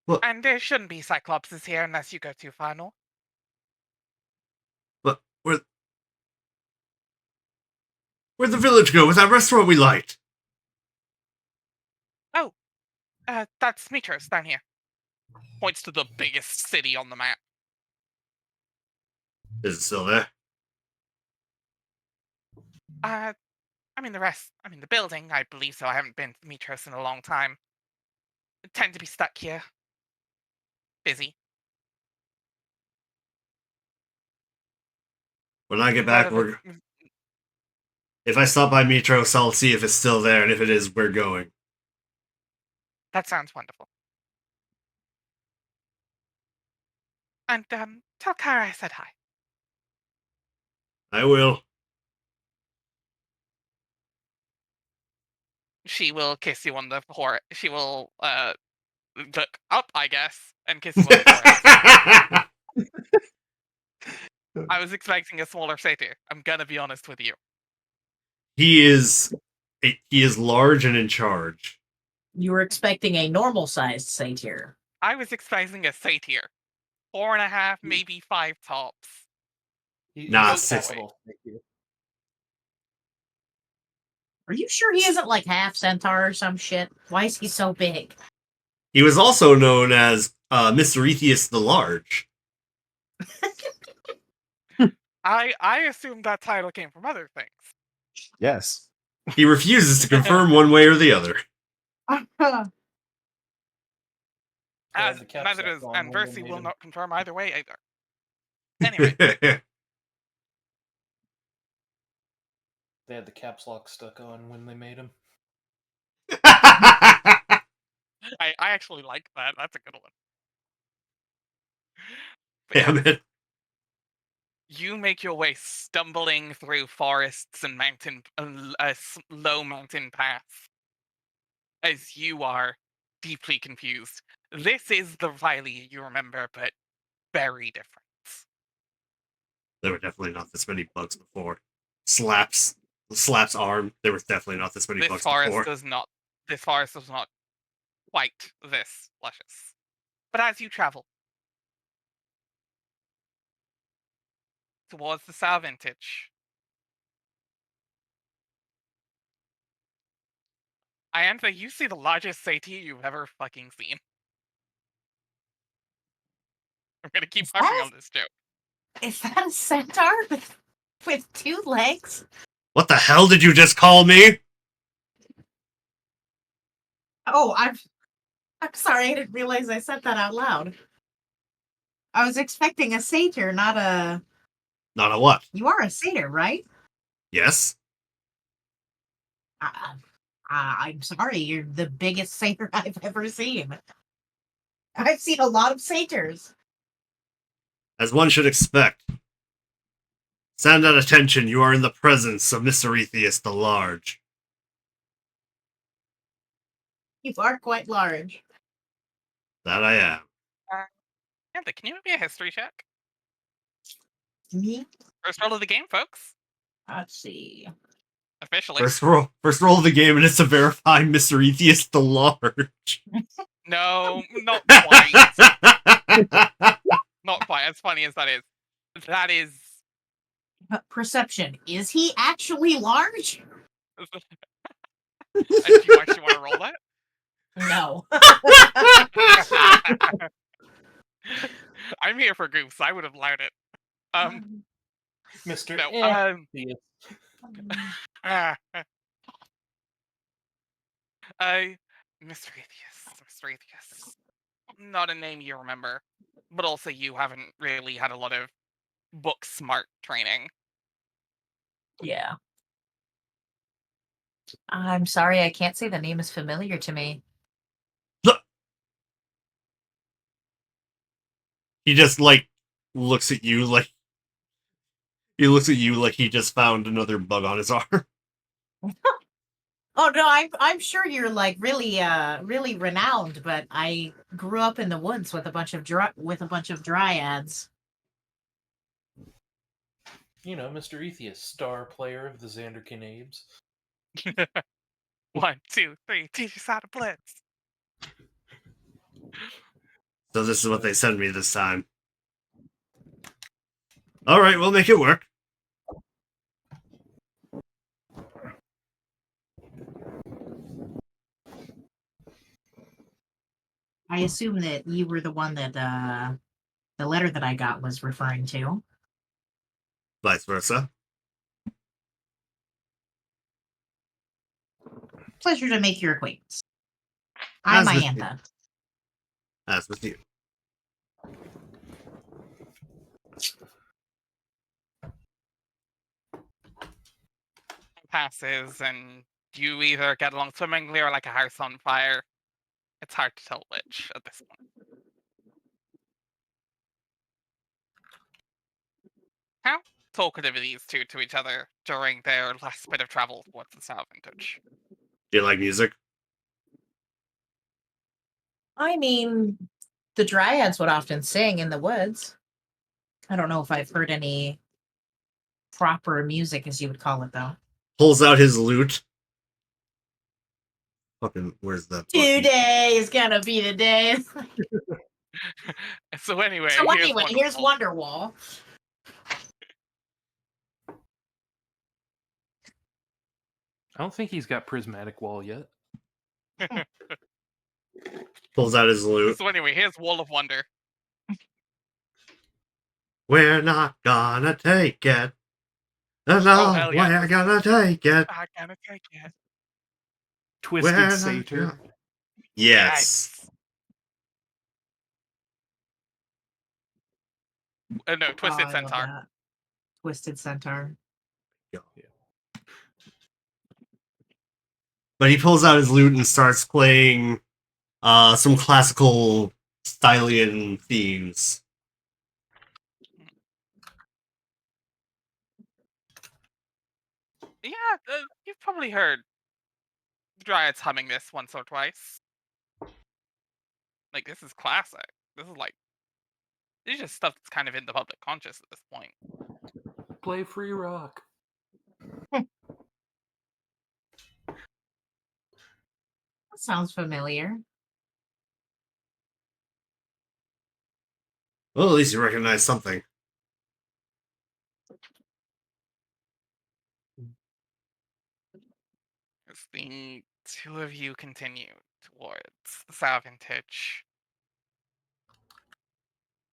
What? And there shouldn't be Cyclopses here unless you go too far north. But where'd the village go with that restaurant we liked? Oh, that's Mitros down here. Points to the biggest city on the map. Is it still there? I mean the building, I believe so. I haven't been to Mitros in a long time. I tend to be stuck here. Busy. When I get back, Whether if I stop by Mitros, I'll see if it's still there, and if it is, we're going. That sounds wonderful. And tell Kara I said hi. I will. She will kiss you on the forehead. She will look up, I guess, and kiss you on the forehead. I was expecting a smaller satyr. I'm gonna be honest with you. He is large and in charge. You were expecting a normal-sized satyr. I was expecting a satyr. 4.5, maybe 5 tops. Nah, no six. boy. Thank you. Are you sure he isn't like half centaur or some shit? Why is he so big? He was also known as Mr. Etheus the Large. I assumed that title came from other things. Yes. He refuses to confirm one way or the other. As the caps Methodist lock on and when they Versi made will him. not confirm either way either. Anyway, They had the caps lock stuck on when they made him. I actually like that. That's a good one. But yeah, Damn it. you make your way stumbling through forests and low mountain paths as you are deeply confused. This is the Riley you remember, but very different. There were definitely not this many bugs before. Slaps arm. There was definitely not this many This bugs forest before. does not. This forest is not quite this luscious. But as you travel towards the sow vintage, Iantha, you see the largest satyr you've ever fucking seen. I'm gonna keep harping on this joke. Is that a centaur with 2 legs? What the hell did you just call me? Oh, I'm sorry. I didn't realize I said that out loud. I was expecting a satyr, not a. Not a what? You are a satyr, right? Yes? I'm sorry. You're the biggest satyr I've ever seen. I've seen a lot of satyrs. As one should expect. Stand at attention, you are in the presence of Mr. Etheus the Large. You are quite large. That I am. Iantha, can you give me a history check? Me? First roll of the game, folks. Let's see. Officially. First roll of the game, and it's to verify Mr. Etheus the Large. No, not quite. Not quite, as funny as that is. That is... Perception. Is he actually large? Do you actually want to roll that? No. I'm here for goofs. I would have allowed it. Mr. No, Yes. Mr. Atheus. Not a name you remember, but also you haven't really had a lot of book smart training. Yeah. I'm sorry, I can't say the name is familiar to me. He just, looks at you like... He looks at you like he just found another bug on his arm. Oh no, I'm sure you're really renowned, but I grew up in the woods with a bunch of dryads. Mr. Etheus, star player of the Xander Canabes. 1, 2, 3, teach us how to blitz. So this is what they sent me this time. All right, we'll make it work. I assume that you were the one that the letter that I got was referring to. Vice versa. Pleasure to make your acquaintance. I'm As with you. Iantha. As with you. Passes, and you either get along swimmingly or like a house on fire. It's hard to tell which at this point. How talkative are these two to each other during their last bit of travel towards the south vintage? Do you like music? I mean, the dryads would often sing in the woods. I don't know if I've heard any proper music, as you would call it, though. Pulls out his lute. Fucking, where's that? Today is gonna be the day. So anyway, Here's Wonderwall. I don't think he's got Prismatic Wall yet. Pulls out his lute. So anyway, here's Wall of Wonder. We're not gonna take it. No, hell yeah. we're gonna take it. I'm gonna take it. Twisted We're not Satyr. gonna- Yes. No, Twisted I love Centaur. that. Twisted Centaur. But he pulls out his lute and starts playing some classical Stylian themes. Yeah, you've probably heard the Dryads humming this once or twice. Like, this is classic. This is just stuff that's kind of in the public conscious at this point. Play free rock. That sounds familiar. Well, at least you recognize something. As the two of you continue towards the south vintage,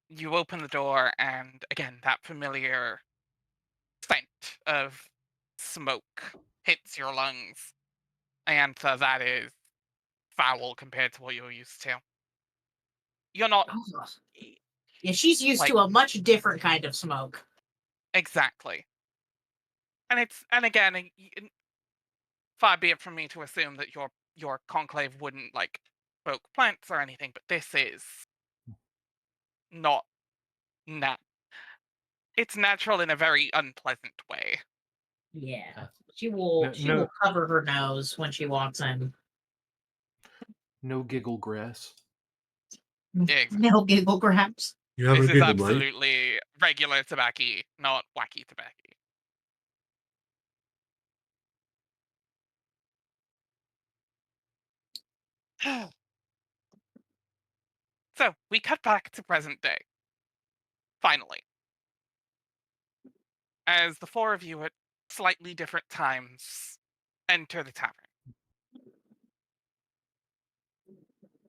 you open the door, and again, that familiar scent of smoke hits your lungs. And that is foul compared to what you're used to. You're not Yeah, she's used Like- to a much different kind of smoke. exactly. And again, far be it from me to assume that your conclave wouldn't like smoke plants or anything, but this is not nat. It's natural in a very unpleasant way. Yeah. She will No. cover her nose when she walks in. No giggle grass. Exactly. No giggle grabs. You have This a is giggle, Mike. absolutely regular tobacco, not wacky tobacco. So we cut back to present day. Finally, as the four of you at slightly different times enter the tavern.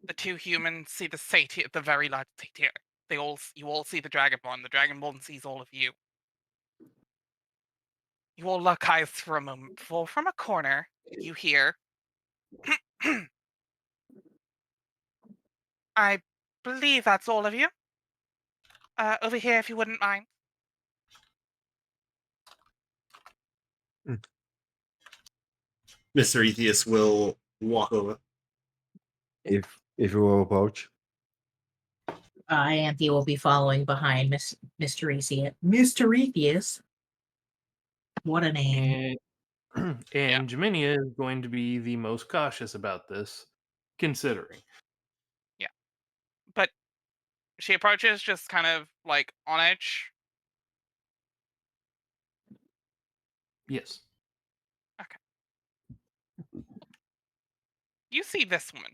The two humans see the satyr, the very large satyr. You all see the Dragonborn. The Dragonborn sees all of you. You all lock eyes for a moment before, from a corner, you hear. I believe that's all of you. Over here, if you wouldn't mind. Mr. Etheus will walk over. If you will approach. Anthe will be following behind Mr. Etheus. Mr. Etheus. What a name. And Jaminia is going to be the most cautious about this, considering. But she approaches just kind of like on edge. Yes. You see this woman.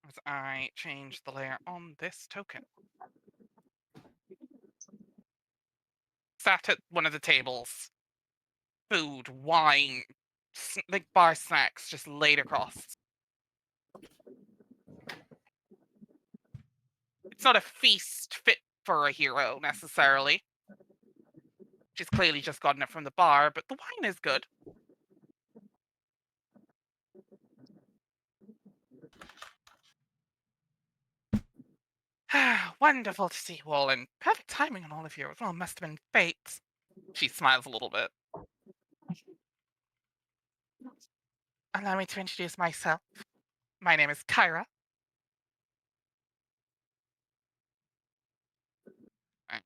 As I change the layer on this token. Sat at one of the tables. Food, wine, like bar snacks just laid across. It's not a feast fit for a hero, necessarily. She's clearly just gotten it from the bar, but the wine is good. Wonderful to see you all, and perfect timing on all of you as well. Must have been fate. She smiles a little bit. Allow me to introduce myself. My name is Kyra.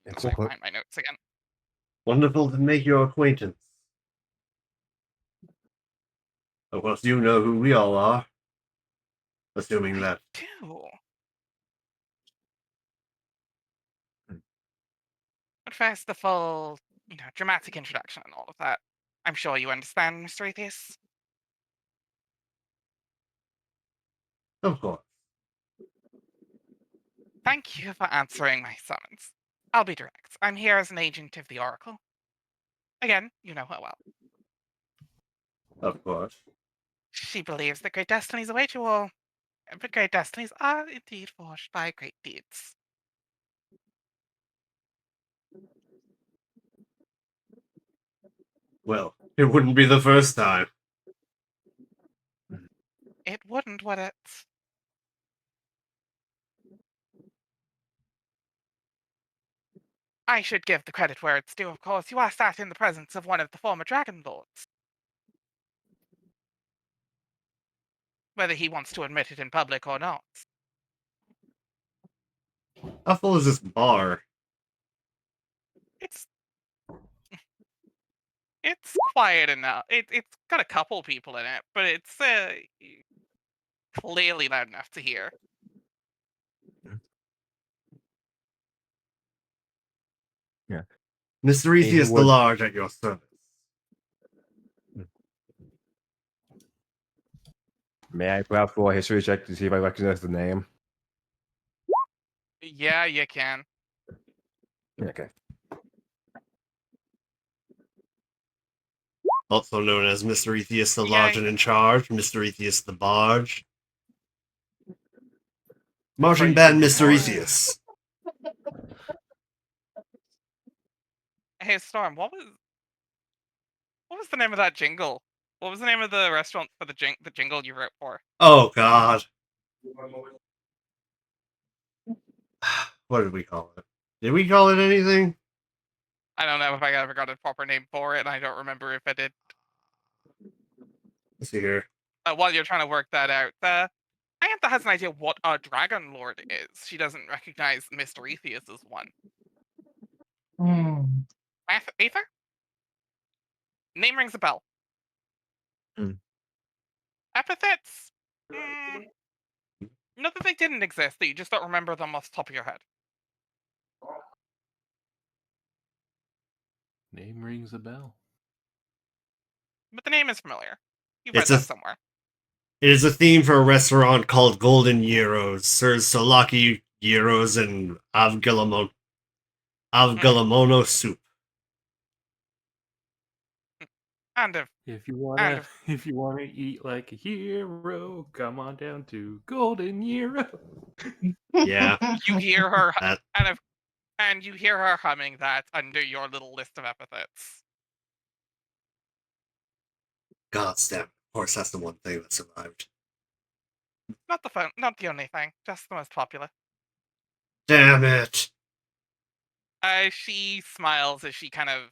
It's I a find my notes again. Wonderful to make your acquaintance. Of course, you know who we all are. Assuming that. Do. But first, the full, dramatic introduction and all of that. I'm sure you understand, Mr. Atheist. Of course. Thank you for answering my summons. I'll be direct. I'm here as an agent of the Oracle. Again, you know her well. Of course. She believes that great destinies await you all. But great destinies are indeed forged by great deeds. Well, it wouldn't be the first time. It wouldn't, would it? I should give the credit where it's due, of course. You are sat in the presence of one of the former Dragonlords. Whether he wants to admit it in public or not. How full is this bar? It's quiet enough. It's got a couple people in it, but it's clearly loud enough to hear. Yeah. Mr. Atheist the would- Large at your service. May I perhaps roll a history check to see if I recognize the name? Yeah, you can. Okay. Also known as Mr. Atheist the Yeah. Large and in charge, Mr. Atheist the Barge. Marching Right, band good Mr. morning. Atheist. Hey, Storm, what was the name of that jingle? What was the name of the restaurant for the jingle you wrote for? Oh, God. What did we call it? Did we call it anything? I don't know if I ever got a proper name for it, and I don't remember if I did. Let's see here. While you're trying to work that out, Iantha has an idea what a Dragon Lord is. She doesn't recognize Mr. Atheist as one. Aether? Name rings a bell. Hmm. Epithets? Not that they didn't exist, that you just don't remember them off the top of your head. Name rings a bell. But the name is familiar. You've It's read a- that somewhere. It is a theme for a restaurant called Golden Gyros. Serves Solaki gyros and avgalamono soup. And if If you wanna eat like a hero, come on down to Golden Euro. Yeah. you hear her That. and you hear her humming that under your little list of epithets. God damn. Of course, that's the one thing that survived. Not the only thing, just the most popular. Damn it. She smiles as she kind of.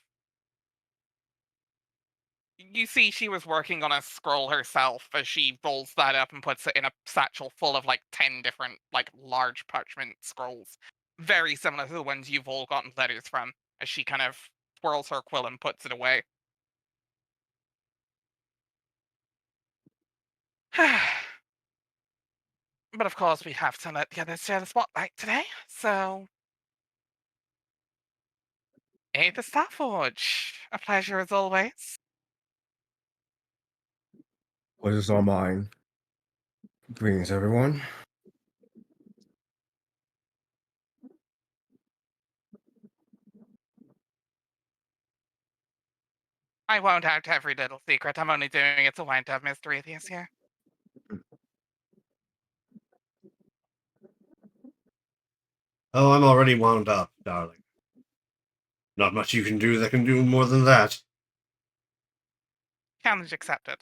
You see, she was working on a scroll herself as she rolls that up and puts it in a satchel full of like 10 different, like large parchment scrolls. Very similar to the ones you've all gotten letters from, as she kind of twirls her quill and puts it away. But of course, we have to let the others share the spotlight today, so. Hey, the Starforge. A pleasure as always. What is all mine? Greetings, everyone. I won't out every little secret. I'm only doing it to wind up Mystery this year. Oh, I'm already wound up, darling. Not much you can do that can do more than that. Challenge accepted.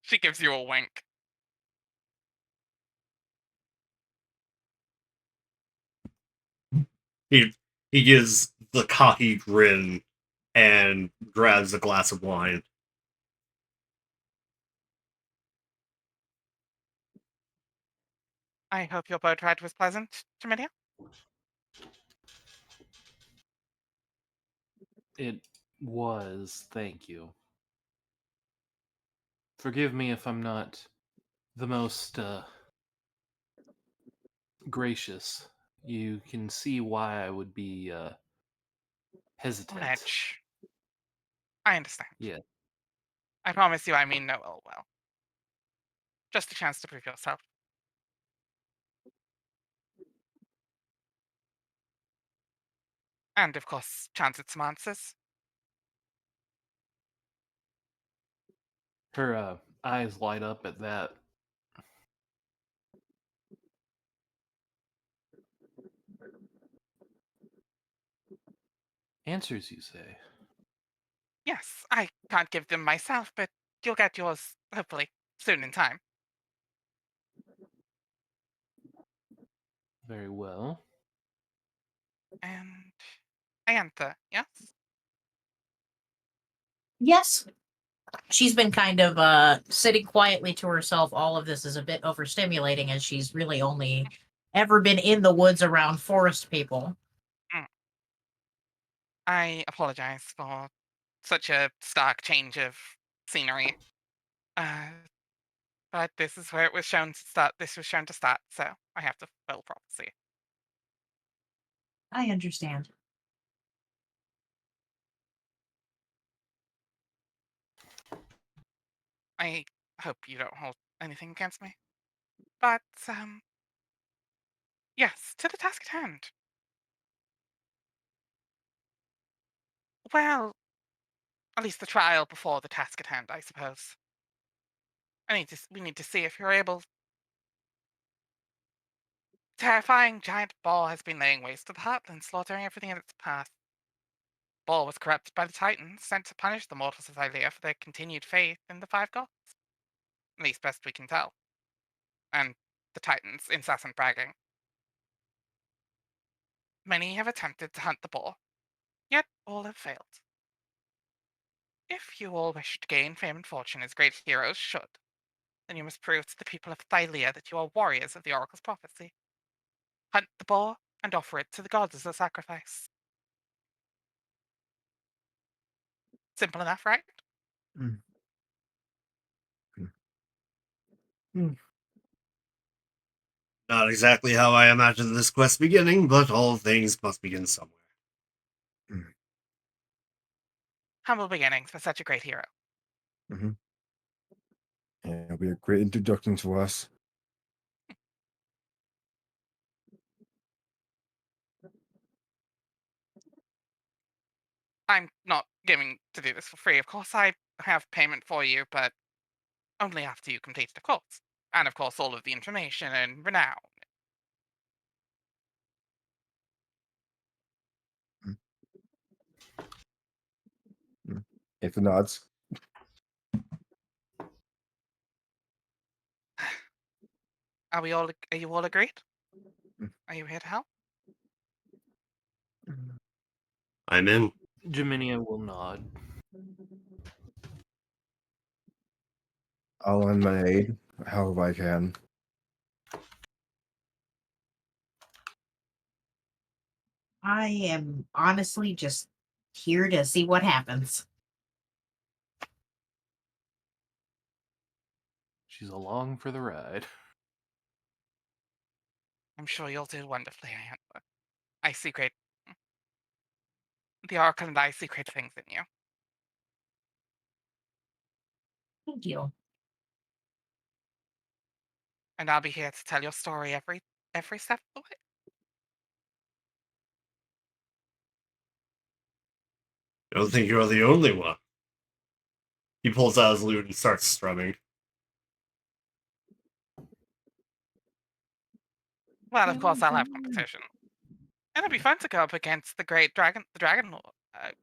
She gives you a wink. He he gives the cocky grin and grabs a glass of wine. I hope your boat ride was pleasant, Jamilia. It was, thank you. Forgive me if I'm not the most gracious. You can see why I would be hesitant. Ledge. I understand. Yeah. I promise you I mean no ill will. Just a chance to prove yourself. And of course, chance at some answers. Her eyes light up at that. Answers, you say? Yes, I can't give them myself, but you'll get yours, hopefully, soon in time. Very well. And Iantha, yes? Yes. She's been kind of sitting quietly to herself. All of this is a bit overstimulating as she's really only ever been in the woods around forest people. I apologize for such a stark change of scenery. Uh, but this is where it was shown to start. This was shown to start, so I have to fulfill prophecy. I understand. I hope you don't hold anything against me. But, yes, to the task at hand. Well, at least the trial before the task at hand, I suppose. We need to see if you're able. Terrifying giant Ball has been laying waste to the heartland, slaughtering everything in its path. Ball was corrupted by the Titans, sent to punish the mortals of Thylea for their continued faith in the five gods. At least best we can tell. And the Titans' incessant bragging. Many have attempted to hunt the Ball, yet all have failed. If you all wish to gain fame and fortune as great heroes should, then you must prove to the people of Thylea that you are warriors of the Oracle's prophecy. Hunt the boar and offer it to the gods as a sacrifice. Simple enough, right? Mm. Mm. Not exactly how I imagined this quest beginning, but all things must begin somewhere. Humble beginnings for such a great hero. Mm-hmm. Yeah, it'll be a great introduction to us. I'm not giving to do this for free. Of course, I have payment for you, but only after you complete the course. And of course, all of the information and renown. Mm. If the nods. Are you all agreed? Mm. Are you here to help? I'm in. Jaminia will nod. I'll lend my aid however I can. I am honestly just here to see what happens. She's along for the ride. I'm sure you'll do wonderfully. I see great. The Oracle and I see great things in you. Thank you. And I'll be here to tell your story every step of the way. I don't think you're the only one. He pulls out his lute and starts strumming. Well, of course, I'll have competition. And it'd be fun to go up against the Dragon Lord.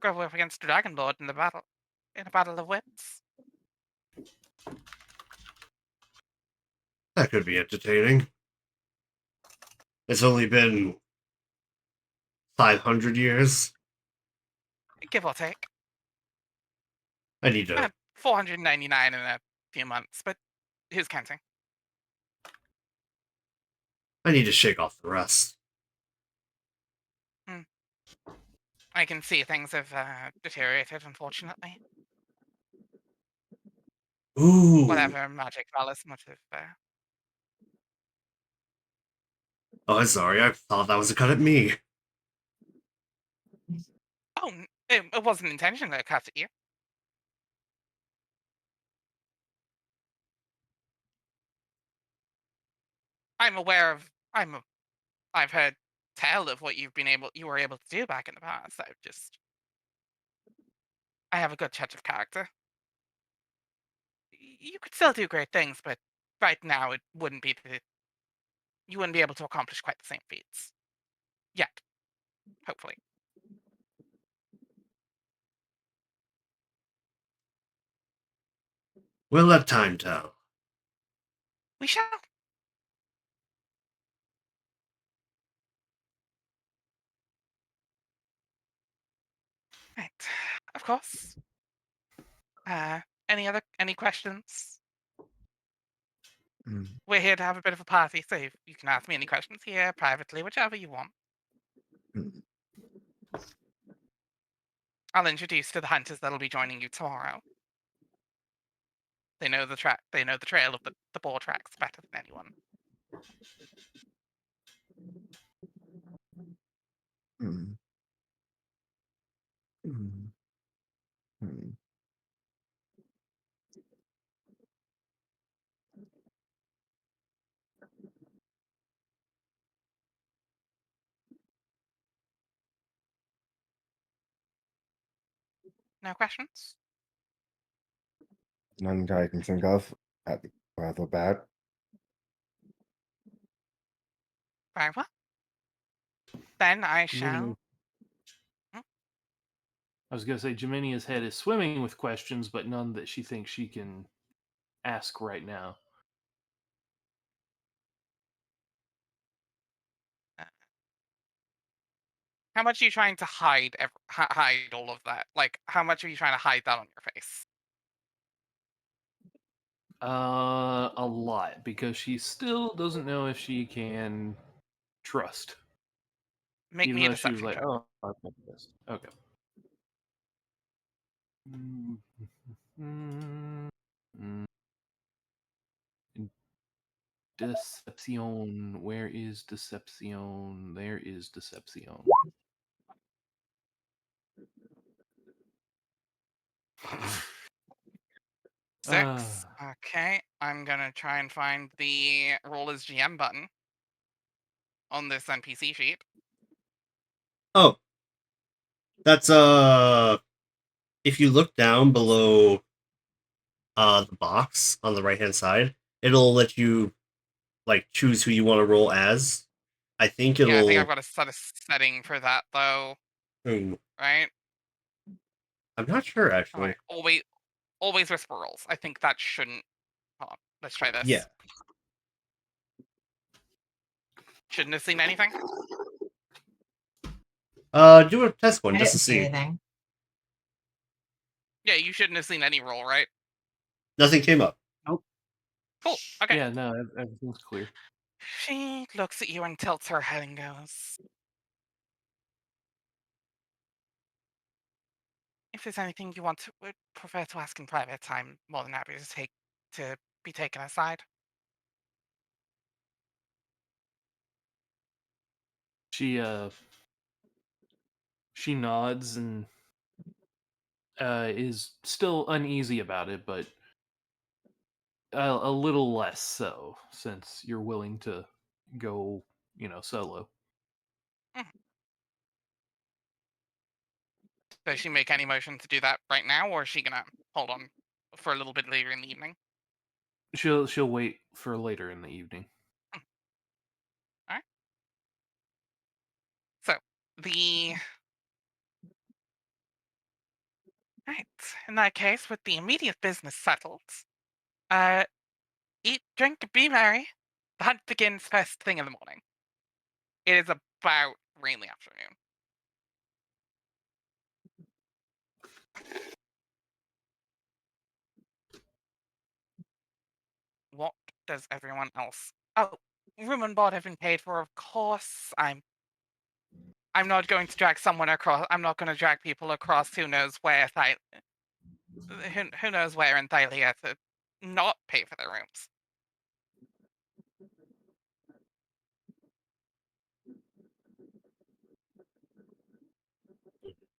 Go up against the Dragon Lord in a battle of wits. That could be entertaining. It's only been 500 years. Give or take. I need to. 499 in a few months, but who's counting? I need to shake off the rust. I can see things have deteriorated, unfortunately. Ooh. Whatever magic Valis must have. Oh, I'm sorry. I thought that was a cut at me. Oh, it wasn't intentionally a cut at you. I'm aware of. I've heard tell of what you were able to do back in the past. I have a good touch of character. You could still do great things, but right now you wouldn't be able to accomplish quite the same feats. Yet. Hopefully. We'll let time tell. We shall. Right. Of course. Any questions? Mm. We're here to have a bit of a party, so you can ask me any questions here, privately, whichever you want. Mm. I'll introduce to the hunters that'll be joining you tomorrow. They know the trail of the boar tracks better than anyone. Mm. Mm. Mm. No questions? None that I can think of. Rather bad. Very well. Then I shall. I was going to say, Jiminia's head is swimming with questions, but none that she thinks she can ask right now. How much are you trying to hide all of that? Like, how much are you trying to hide that on your face? A lot, because she still doesn't know if she can trust. Make Even me a though she was deception like, check. "Oh, I've got this." Okay. Deception. Where is deception? There is deception. Six. Okay, I'm gonna try and find the roll as GM button on this NPC sheet. Oh. That's, if you look down below the box on the right-hand side, it'll let you, like, choose who you want to roll as. I think it'll... Yeah, I think I've got to set a setting for that, though. Right? I'm not sure, actually. Right. Always whisper rolls. I think that shouldn't... Hold on. Let's try this. Yeah. Shouldn't have seen anything? Do a test one I just didn't to see see. anything. Yeah, you shouldn't have seen any roll, right? Nothing came up. Cool. Okay. Yeah, no, everything's clear. She looks at you and tilts her head and goes, if there's anything you would prefer to ask in private, I'm more than happy to be taken aside. She she nods and is still uneasy about it, but a little less so since you're willing to go, solo. Mhm. Does she make any motion to do that right now, or is she gonna hold on for a little bit later in the evening? She'll wait for later in the evening. Alright. So, the right. In that case, with the immediate business settled, uh, eat, drink, be merry. The hunt begins first thing in the morning. It is about 3 in the afternoon. What does everyone else? Oh, room and board have been paid for, of course. I'm not going to drag someone across. I'm not going to drag people across who knows where who knows where in Thalia to not pay for their rooms.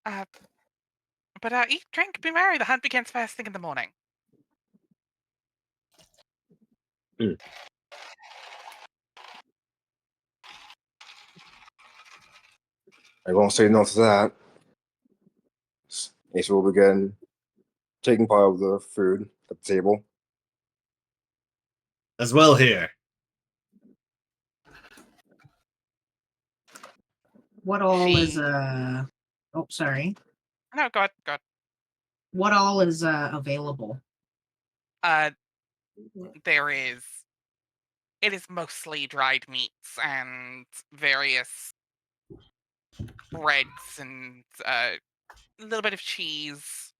Uh, but eat, drink, be merry. The hunt begins first thing in the morning. I won't say no to that. Ace will begin taking part of the food at the table. As well here. What all is She- oh sorry. No, go ahead. What all is available? There is. It is mostly dried meats and various breads and a little bit of cheese.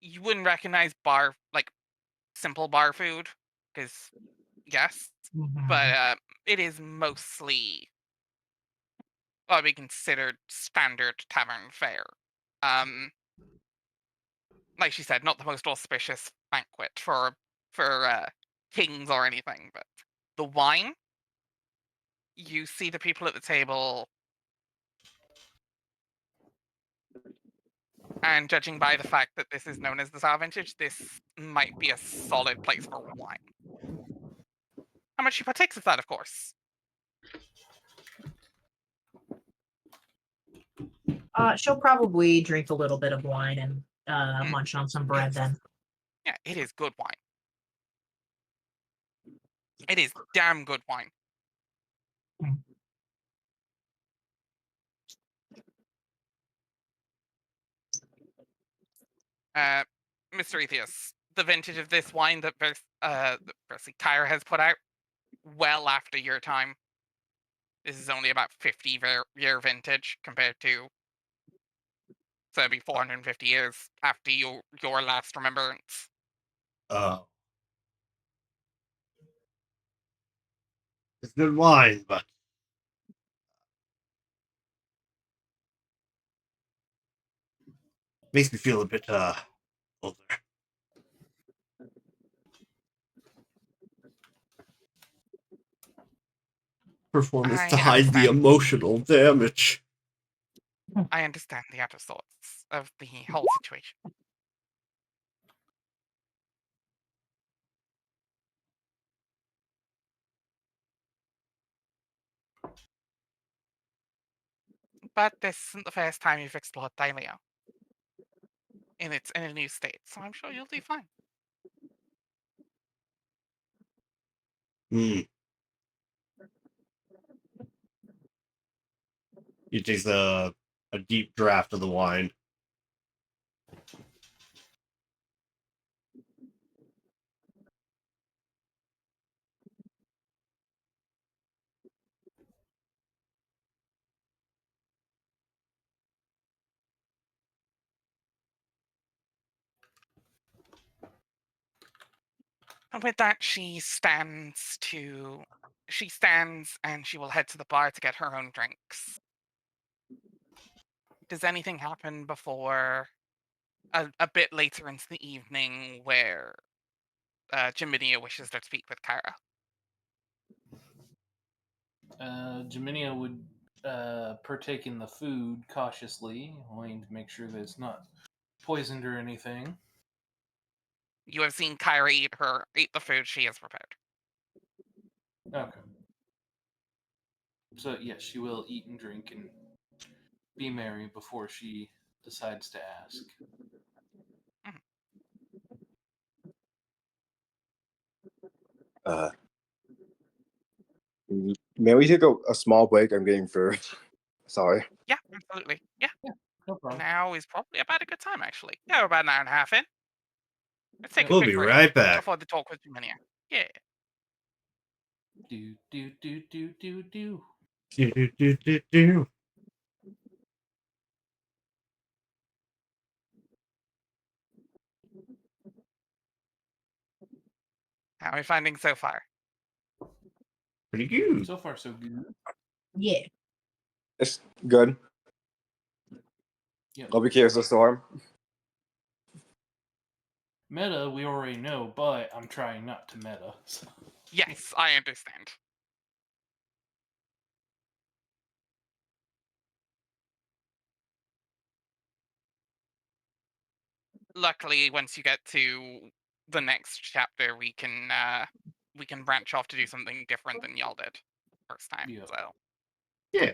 You wouldn't recognize simple bar food, because yes, Mhm. but it is mostly what we considered standard tavern fare. Like she said, not the most auspicious banquet for kings or anything, but the wine. You see the people at the table, and judging by the fact that this is known as the Sour Vintage, this might be a solid place for wine. How much she partakes of that, of course. She'll probably drink a little bit of wine and Mm. munch on some bread then. Yeah, it is good wine. It is damn good wine. Mr. Ethius, the vintage of this wine that Tyra has put out, well after your time. This is only about 50-year vintage compared to, so it'd be 450 years after your last remembrance. Oh. It's good wine, but makes me feel a bit older. Performance I to hide the understand. emotional damage. I understand the out of sorts of the whole situation. But this isn't the first time you've explored Thalia. And it's in a new state, so I'm sure you'll do fine. Hmm. He takes a deep draft of the wine. And with that, she stands and she will head to the bar to get her own drinks. Does anything happen before a bit later into the evening where Jaminia wishes to speak with Kyra. Jaminia would partake in the food cautiously, wanting to make sure that it's not poisoned or anything. You have seen Kyra eat the food she has prepared. Okay. So yes, she will eat and drink and be merry before she decides to ask. May we take a small break? I'm getting through. Sorry. Yeah, absolutely. Yeah, No problem. now is probably about a good time, actually. Yeah, we're about an hour and a half in. Let's take a We'll quick be break right back. before the talk with Jaminia. Yeah. Do do do do do do. Do, do, do, do, do. How are we finding so far? Pretty good. So far, so good. Yeah. It's good. Yep. I'll be curious to storm. Meta, we already know, but I'm trying not to meta. So. Yes, I understand. Luckily, once you get to the next chapter, we can branch off to do something different than y'all did first time. Yeah. So Yeah.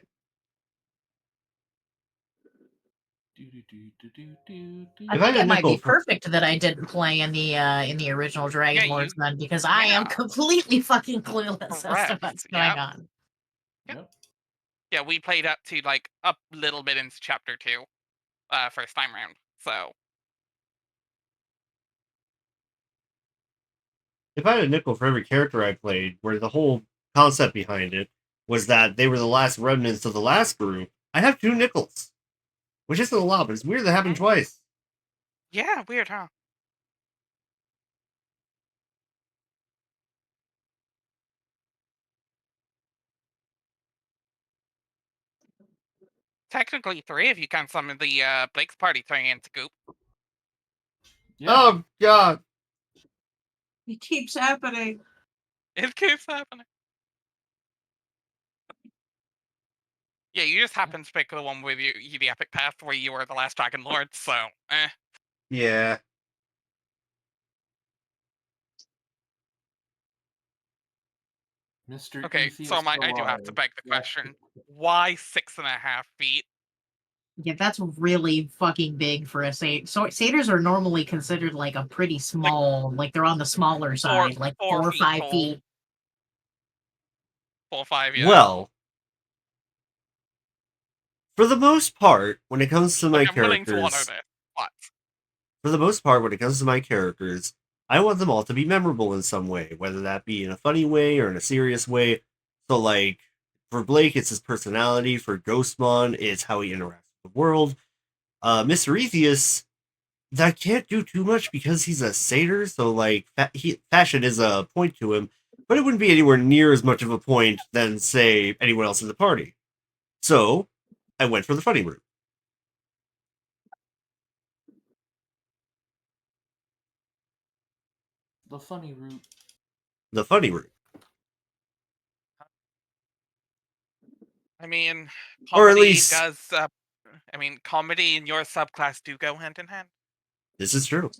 Do do do do do do do. I If I think had a it might be nickel for- perfect that I didn't play in the original Dragonlords then, because I am yeah. completely fucking clueless as to Correct, what's yep. going on. Yep. Yeah, we played up to like a little bit into chapter 2, first time round. So if I had a nickel for every character I played, where the whole concept behind it was that they were the last remnants of the last group, I have 2 nickels. Which isn't a lot, but it's weird that happened twice. yeah, weird, huh? Technically 3 if you count some of the Blake's party turning into goop. Yeah. Oh god. It keeps happening. It keeps happening. Yeah, you just happened to pick the one with you the epic path where you were the last Dragon Lord, so Yeah. Mr. Okay, so Atheist I do have to alive. beg the Yeah. question: why 6.5 feet? Yeah, that's really fucking big for a satyr. So satyrs are normally considered like a pretty small, like they're on the smaller side, like 4 or 5 tall. feet. 4 or 5, yeah. Well, for the most part, when it comes to my I'm willing to honor characters, this, but for the most part, when it comes to my characters, I want them all to be memorable in some way, whether that be in a funny way or in a serious way. So, like, for Blake, it's his personality. For Ghostmon, it's how he interacts with the world. Mr. Ethius, that can't do too much because he's a satyr, so, like, fashion is a point to him, but it wouldn't be anywhere near as much of a point than, say, anyone else in the party. So, I went for the funny route. The funny route. The funny route. I mean, Or at comedy least- does. I mean, comedy and your subclass do go hand in hand. This is true.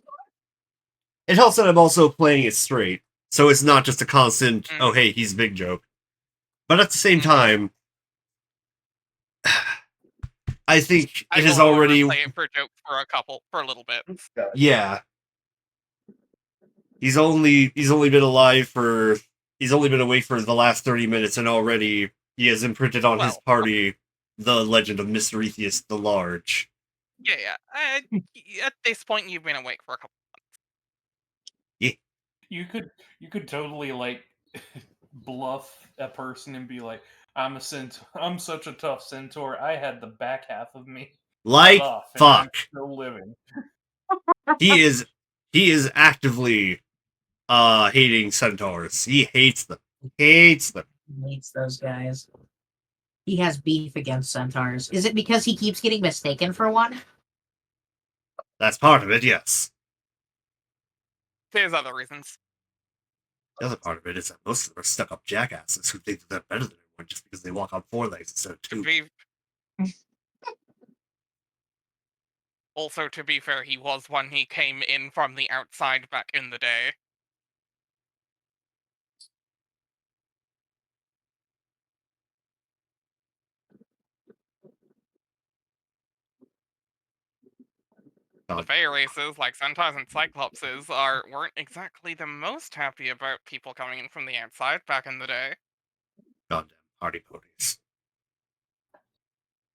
It helps that I'm also playing it straight, so it's not just a constant, oh hey, he's a big joke. But at the same time, I think it is already play it for jokes for a little bit. Yeah. He's only been awake for the last 30 minutes, and already he has imprinted on his party the legend of Mr. Ethius the Large. Yeah. At this point, you've been awake for a couple. You could totally like bluff a person and be like, I'm such a tough centaur. I had the back half of me Like cut off, and fuck. I'm still living. He is actively hating centaurs. He hates them. He hates those guys. He has beef against centaurs. Is it because he keeps getting mistaken for one? That's part of it, yes. There's other reasons. The other part of it is that most of them are stuck-up jackasses who think that they're better than everyone just because they walk on 4 legs instead of 2. Also, to be fair, he was one he came in from the outside back in the day. The God, Fey races, like Centaurs and Cyclopses, weren't exactly the most happy about people coming in from the outside back in the day. goddamn party ponies.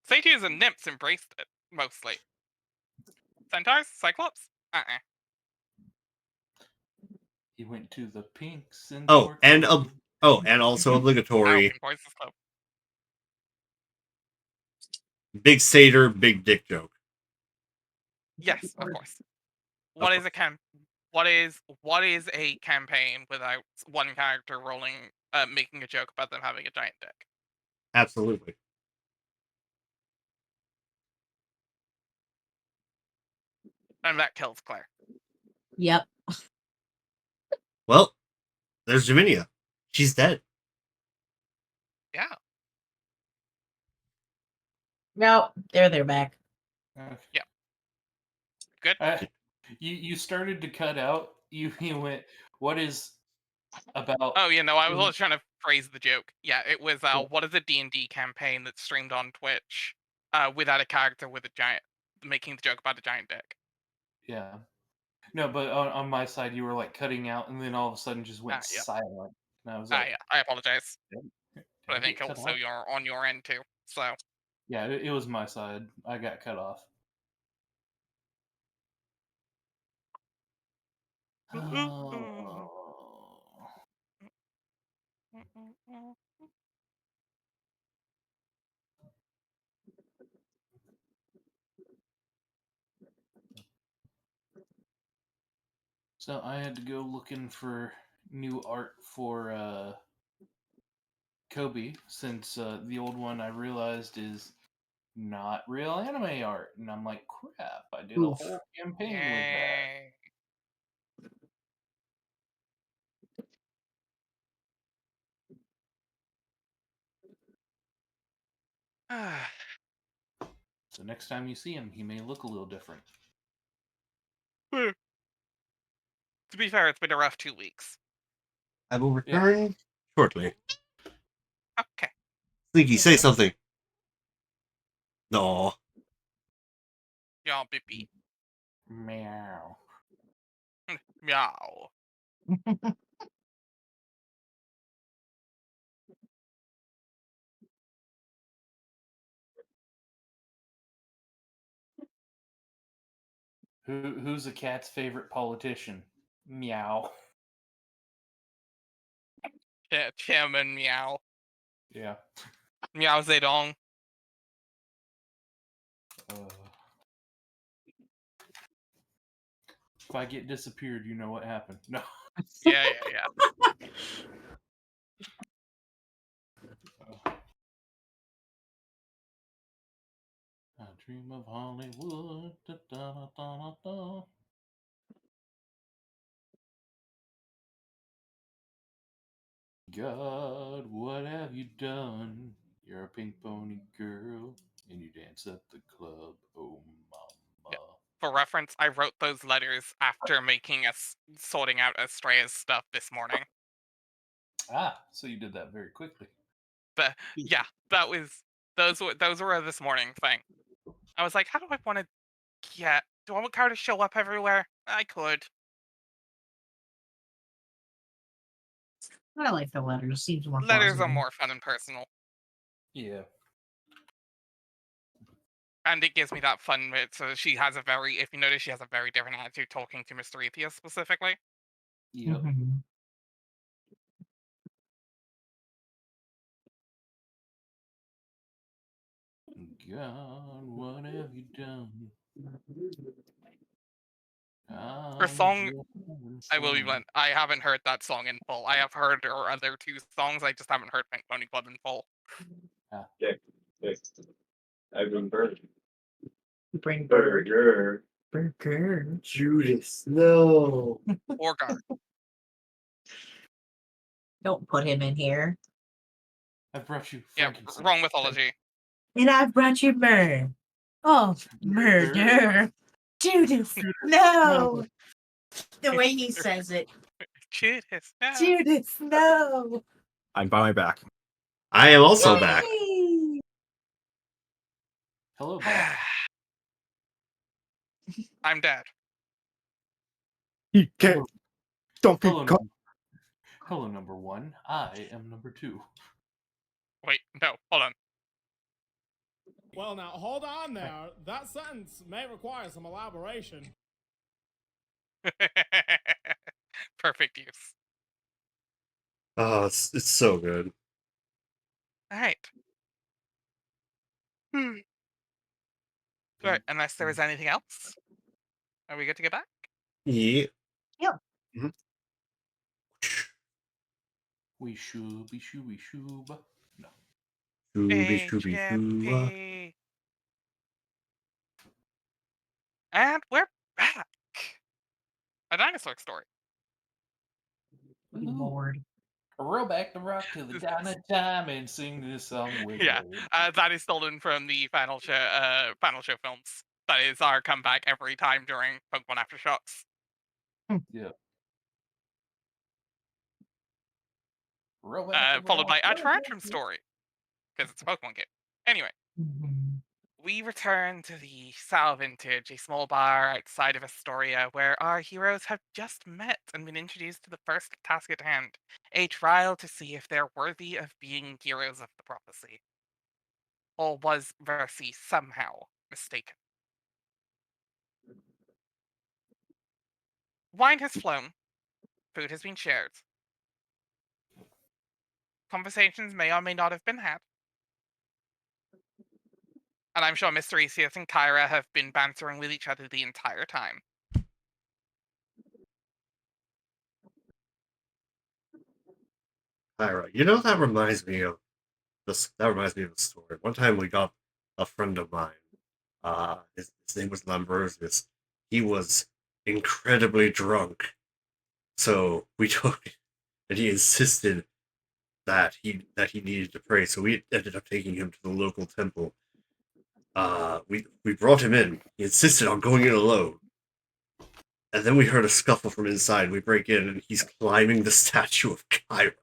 Satyrs and Nymphs embraced it, mostly. Centaurs? Cyclops? Uh-uh. He went to the Pink Centaur Oh, and Club. and also Oh, obligatory Pink Voices Club. big satyr, big dick joke. Yes, of course. What is a what is a campaign without one character making a joke about them having a giant dick? Absolutely. And that kills Claire. Yep. Well, there's Jaminia. She's dead. Yeah. No, they're back. Okay. Yeah. Good. You started to cut out. You went. What is about? Oh, you know, I was always trying to phrase the joke. Yeah, it was. What is a D&D campaign that's streamed on Twitch, without a character with a giant making the joke about a giant dick? Yeah. No, but on my side, you were like cutting out, and then all of a sudden just went Yeah. silent. And I was like, Yeah. I apologize, did but I I think get cut also off? you're on your end too. So Yeah, it was my side. I got cut off. Oh. So I had to go looking for new art for Kobe, since the old one I realized is not real anime art, and I'm like, crap! I did a Oof. whole campaign with yay. that. So next time you see him, he may look a little different. To be fair, it's been a rough 2 weeks. I will return shortly. Okay. Slinky, say something. No. Y'all bippy. Meow. Meow. Who's a cat's favorite politician? Meow. Tim and Meow. Yeah. Meow Zedong. If I get disappeared, you know what happened. No. Yeah. I dream of Hollywood. Da, da, da, da, da. God, what have you done? You're a pink pony girl, and you dance at the club. Oh, mama. For reference, I wrote those letters after sorting out Estrella's stuff this morning. Ah, so you did that very quickly. But yeah, those were a this morning thing. I was like, how do I want to get? Do I want Car to show up everywhere? I could. I like the letters. Seems more Letters are plausible. more fun and personal, Yeah. and it gives me that fun bit. So if you notice, she has a very different attitude talking to Mr. Ethius specifically. Yep. Mhm. God, what have you done? Her song, I will be blunt. blunt, I haven't heard that song in full. I have heard her other 2 songs. I just haven't heard Pink Pony Club in full. I've been burned. Bring Burger. burger. Judas, no. Or Gar. Don't put him in here. I've brought you Yeah, frankincense. wrong mythology. And I've brought you myrrh. Oh, murder. Judas, no. The way he says it. Judas, no. Judas, no. I'm by my back. I am also back. Yay! Hello, back. I'm dead. He can't. Don't be Hello, caught. hello, number one. I am number two. Wait, no, hold on. Well, now, hold on there. That sentence may require some elaboration. Perfect use. Oh, it's so good. All right. Right, unless there is anything else. Are we good to get back? Yeah. We shooby shooby shoob. No. Shooby shooby shoo. HMP. And we're back. A dinosaur story. Lord. Roll back the rock to the dawn of time and sing this song with Yeah, me. that is stolen from the final show films. That is our comeback every time during Pokemon Aftershocks. Yeah. Roll back the Followed by rock. a Tantrum story, because it's a Pokemon game. Anyway, Mhm. we return to the Sal Vintage, a small bar outside of Astoria, where our heroes have just met and been introduced to the first task at hand, a trial to see if they're worthy of being heroes of the prophecy. Or was Versi somehow mistaken? Wine has flown, food has been shared, conversations may or may not have been had, and I'm sure Mr. Esius and Kyra have been bantering with each other the entire time. Kyra, you know that reminds me of this. That reminds me of a story. One time we got a friend of mine. His name was Lambertus. He was incredibly drunk, so we took, and he insisted that he needed to pray. So we ended up taking him to the local temple. We brought him in. He insisted on going in alone. And then we heard a scuffle from inside. We break in, and he's climbing the statue of Kyra.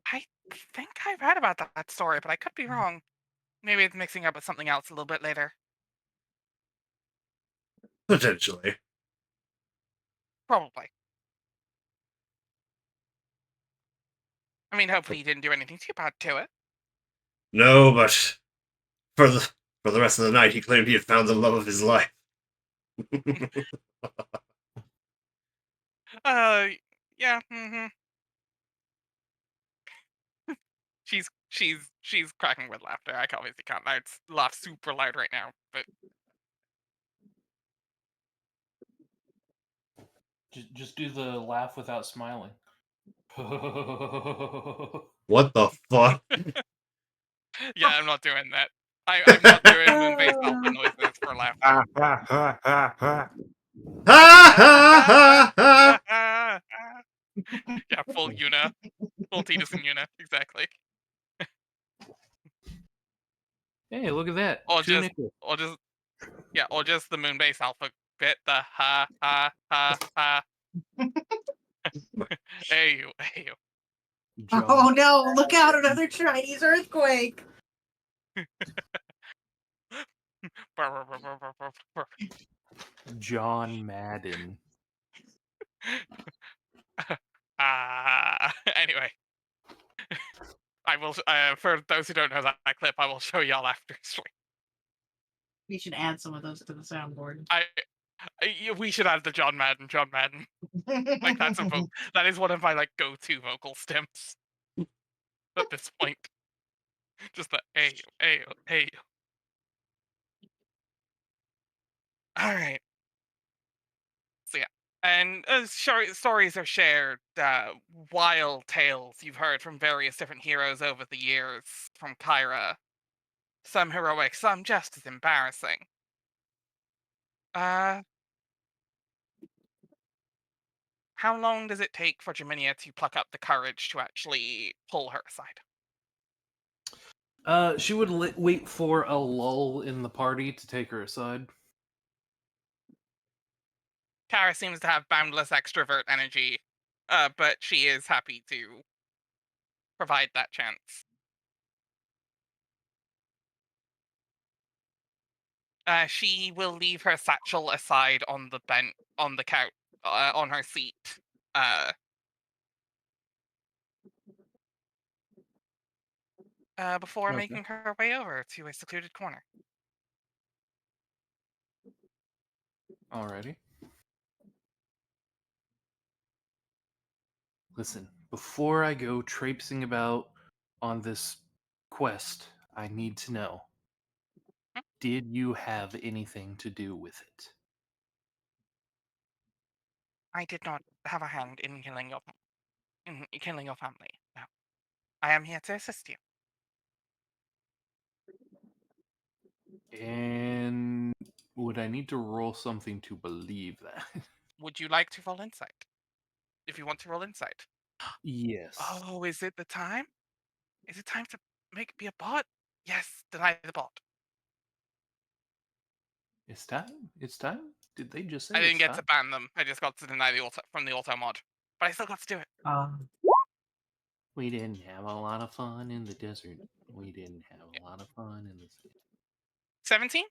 I think I read about that story, but I could be wrong. Maybe it's mixing up with something else a little bit later. Potentially. Probably. I mean, hopefully he didn't do anything too bad to it. No, but for the rest of the night, he claimed he had found the love of his life. Yeah, She's cracking with laughter. I obviously can't laugh super loud right now, but Just do the laugh without smiling. What the fuck? yeah, I'm not doing that. I'm not doing moon-based alpha noises for laughter. Ha ha ha ha ha. Ha ha ha ha! Yeah, full Yuna. Full Tidus and Yuna, exactly. Hey, look at that. Or Two just nickels. or just the moon-based alpha bit, the ha ha ha ha. Hey you. Oh no, look out, another Chinese earthquake. John Madden. Anyway. I will, for those who don't know that clip, I will show y'all after stream. We should add some of those to the soundboard. We should add the John Madden. Like that is one of my like go-to vocal stems at this point. Just the hey. All right. So yeah, and stories are shared, wild tales you've heard from various different heroes over the years from Kyra. Some heroic, some just as embarrassing. How long does it take for Jaminia to pluck up the courage to actually pull her aside? She would wait for a lull in the party to take her aside. Kara seems to have boundless extrovert energy, but she is happy to provide that chance. She will leave her satchel aside on the bench, on the couch, on her seat. Before Okay. making her way over to a secluded corner. Alrighty. Listen, before I go traipsing about on this quest, I need to know, did you have anything to do with it? I did not have a hand in killing your family. No. I am here to assist you. And would I need to roll something to believe that? Would you like to roll insight? If you want to roll insight. Yes. Oh, is it the time? Is it time to be a bot? Yes, deny the bot. It's time? It's time? Did they just say I didn't it's get time? to ban them. I just got to deny the auto from the auto mod. But I still got to do it. We didn't have a lot of fun in the desert. We didn't have a lot of fun in the city. 17?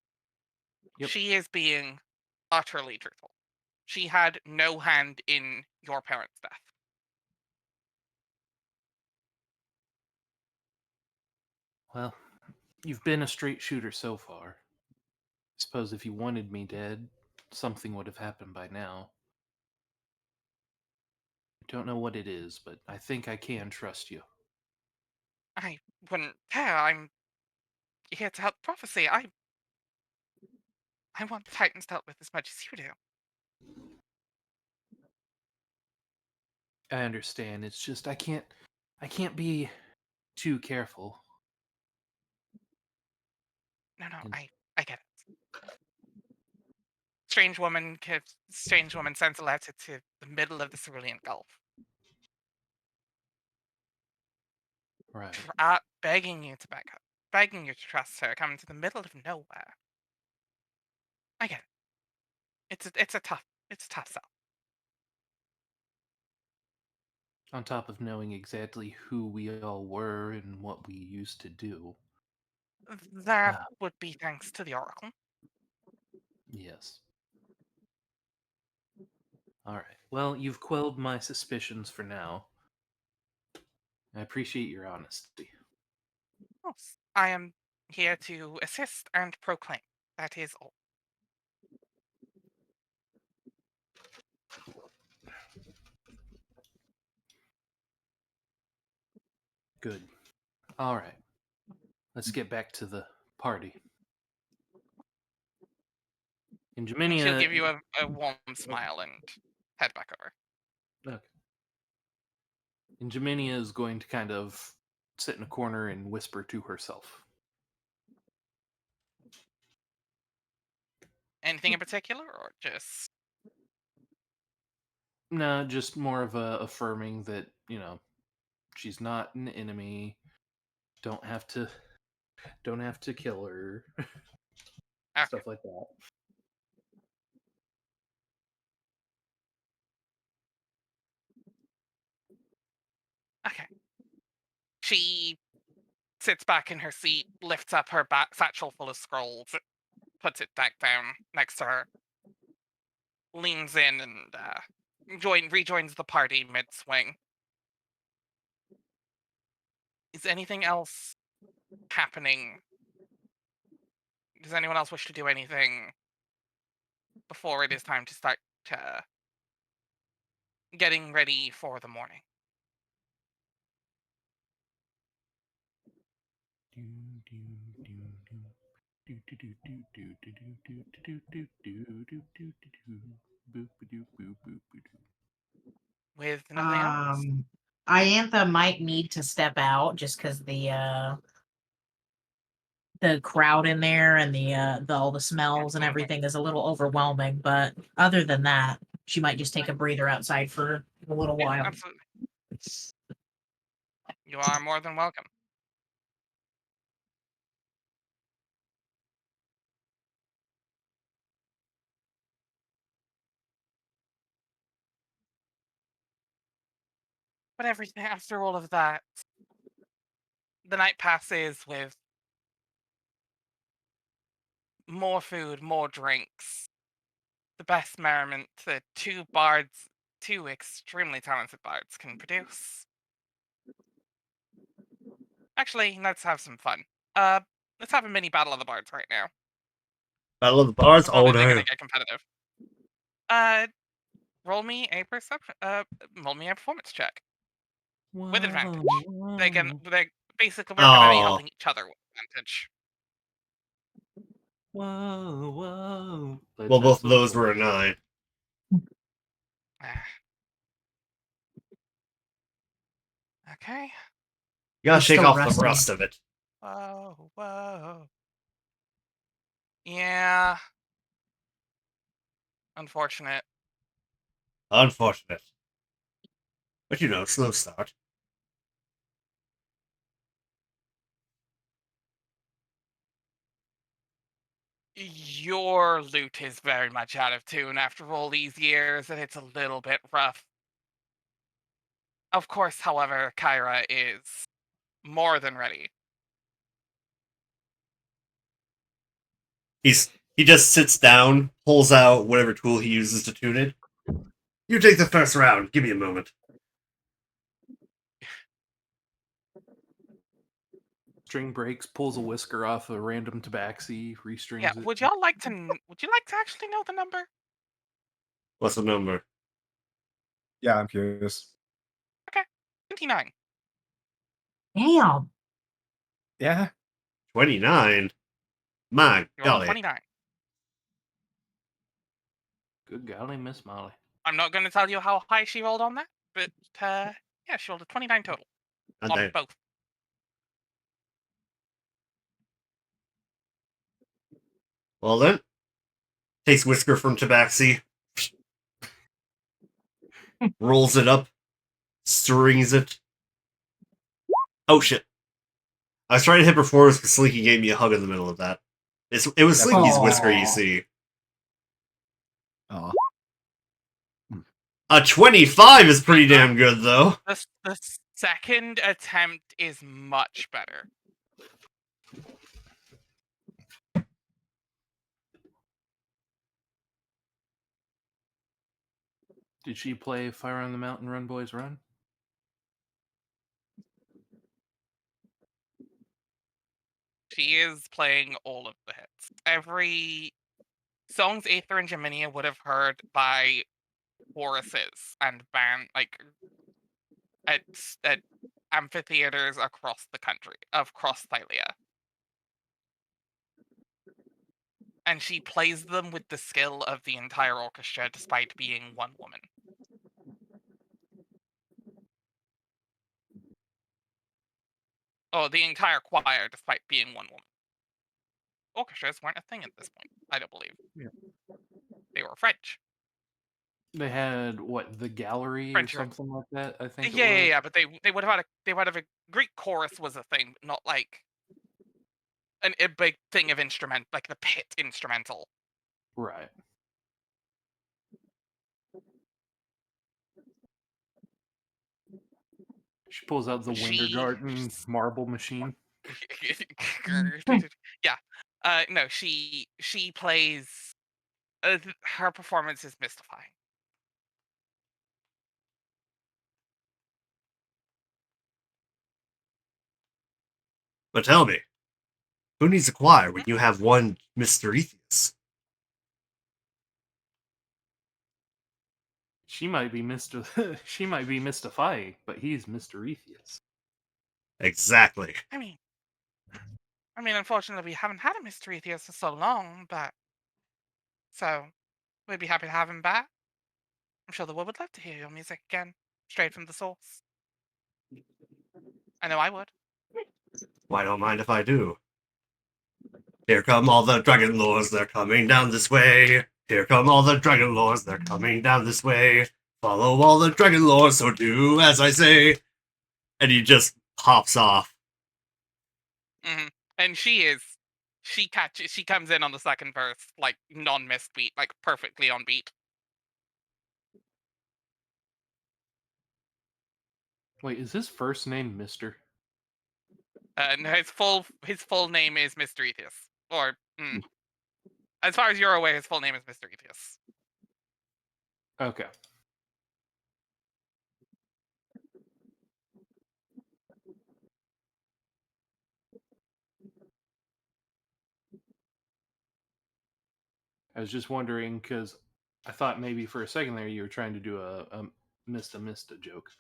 Yep. She is being utterly truthful. She had no hand in your parents' death. Well, you've been a straight shooter so far. Suppose if you wanted me dead, something would have happened by now. I don't know what it is, but I think I can trust you. I wouldn't care. I'm here to help prophecy. I want the Titans dealt with as much as you do. I understand. It's just I can't be too careful. No, And- I get it. Strange woman sends a letter to the middle of the Cerulean Gulf. Right. Begging you to back up. Begging you to trust her, coming to the middle of nowhere. I get it. It's a tough sell. On top of knowing exactly who we all were and what we used to do. That would be thanks to the Oracle. Yes. Alright. Well, you've quelled my suspicions for now. I appreciate your honesty. Yes. I am here to assist and proclaim. That is all. Good. Alright. Let's get back to the party. In Jaminia... She'll give you a warm smile and head back over. Okay. And Jaminia is going to kind of sit in a corner and whisper to herself. Anything in particular, or just... No, just more of a affirming that, she's not an enemy. Don't have to kill her. Okay. Stuff like that. Okay. She sits back in her seat, lifts up her satchel full of scrolls, puts it back down next to her, leans in and rejoins the party mid-swing. Is anything else happening? Does anyone else wish to do anything before it is time to start getting ready for the morning? With nothing else? Iantha might need to step out just because the crowd in there and the all the smells and everything is a little overwhelming. But other than that, she might just take a breather outside for a little Yeah, while. absolutely. You are more than welcome. But everything after all of that, the night passes with more food, more drinks, the best merriment that two extremely talented bards can produce. Actually, let's have some fun. Let's have a mini battle of the bards right now. Battle of the Bards. Before Oh they're no. gonna get competitive. Uh, roll me a performance check with advantage. They basically we're gonna be Oh. helping each other with advantage. Whoa. Well, both of those were a 9. Okay. You gotta He's shake still off the resting. rust of it. Whoa. Yeah. Unfortunate. Unfortunate. But you know, slow start. Your loot is very much out of tune after all these years, and it's a little bit rough. Of course, however, Kyra is more than ready. He just sits down, pulls out whatever tool he uses to tune it. You take the first round. Give me a moment. String breaks, pulls a whisker off a random tabaxi, restrings Yeah, it. would you like to actually know the number? What's the number? Yeah, I'm curious. Okay. 29. Damn. Yeah. 29? My You rolled a golly. 29. Good golly, Miss Molly. I'm not gonna tell you how high she rolled on that, but yeah, she rolled a 29 total. And On then, both. well then, takes whisker from Tabaxi, rolls it up, strings it. Oh shit. I was trying to hit performance because Slinky gave me a hug in the middle of that. It was Slinky's whisker, you see. Oh. A 25 is pretty damn good, though. The second attempt is much better. Did she play Fire on the Mountain, Run Boys Run? She is playing all of the hits. Every songs Aether and Geminia would have heard by choruses and band at amphitheaters across the country, across Thylia. And she plays them with the skill of the entire orchestra despite being one woman. Oh, the entire choir despite being one woman. Orchestras weren't a thing at this point, I don't believe. Yeah. They were French. They had what, the gallery French or something like that? I think. Yeah, but they would have had a Greek chorus was a thing, but not like a big thing of instrument, like the pit instrumental. Right. She pulls out the Wintergarten marble machine. Yeah. No, she plays. Her performance is mystifying. But tell me, who needs a choir when you have one Mr. Ethius? She might be she might be mystifying, but he's Mr. Ethius. Exactly. I mean, unfortunately, we haven't had a mystery theater for so long, but so we'd be happy to have him back. I'm sure the world would love to hear your music again, straight from the source. I know I would. Well, I don't mind if I do. Here come all the Dragonlords, they're coming down this way. Here come all the Dragonlords, they're coming down this way. Follow all the Dragonlords, so do as I say. And he just pops off. And she comes in on the second verse, like non-missed beat, like perfectly on beat. Wait, is his first name Mister? And his full name is Mr. Ethius. Or as far as you're aware, his full name is Mr. Ethius. Okay. I was just wondering because I thought maybe for a second there you were trying to do a Mista joke.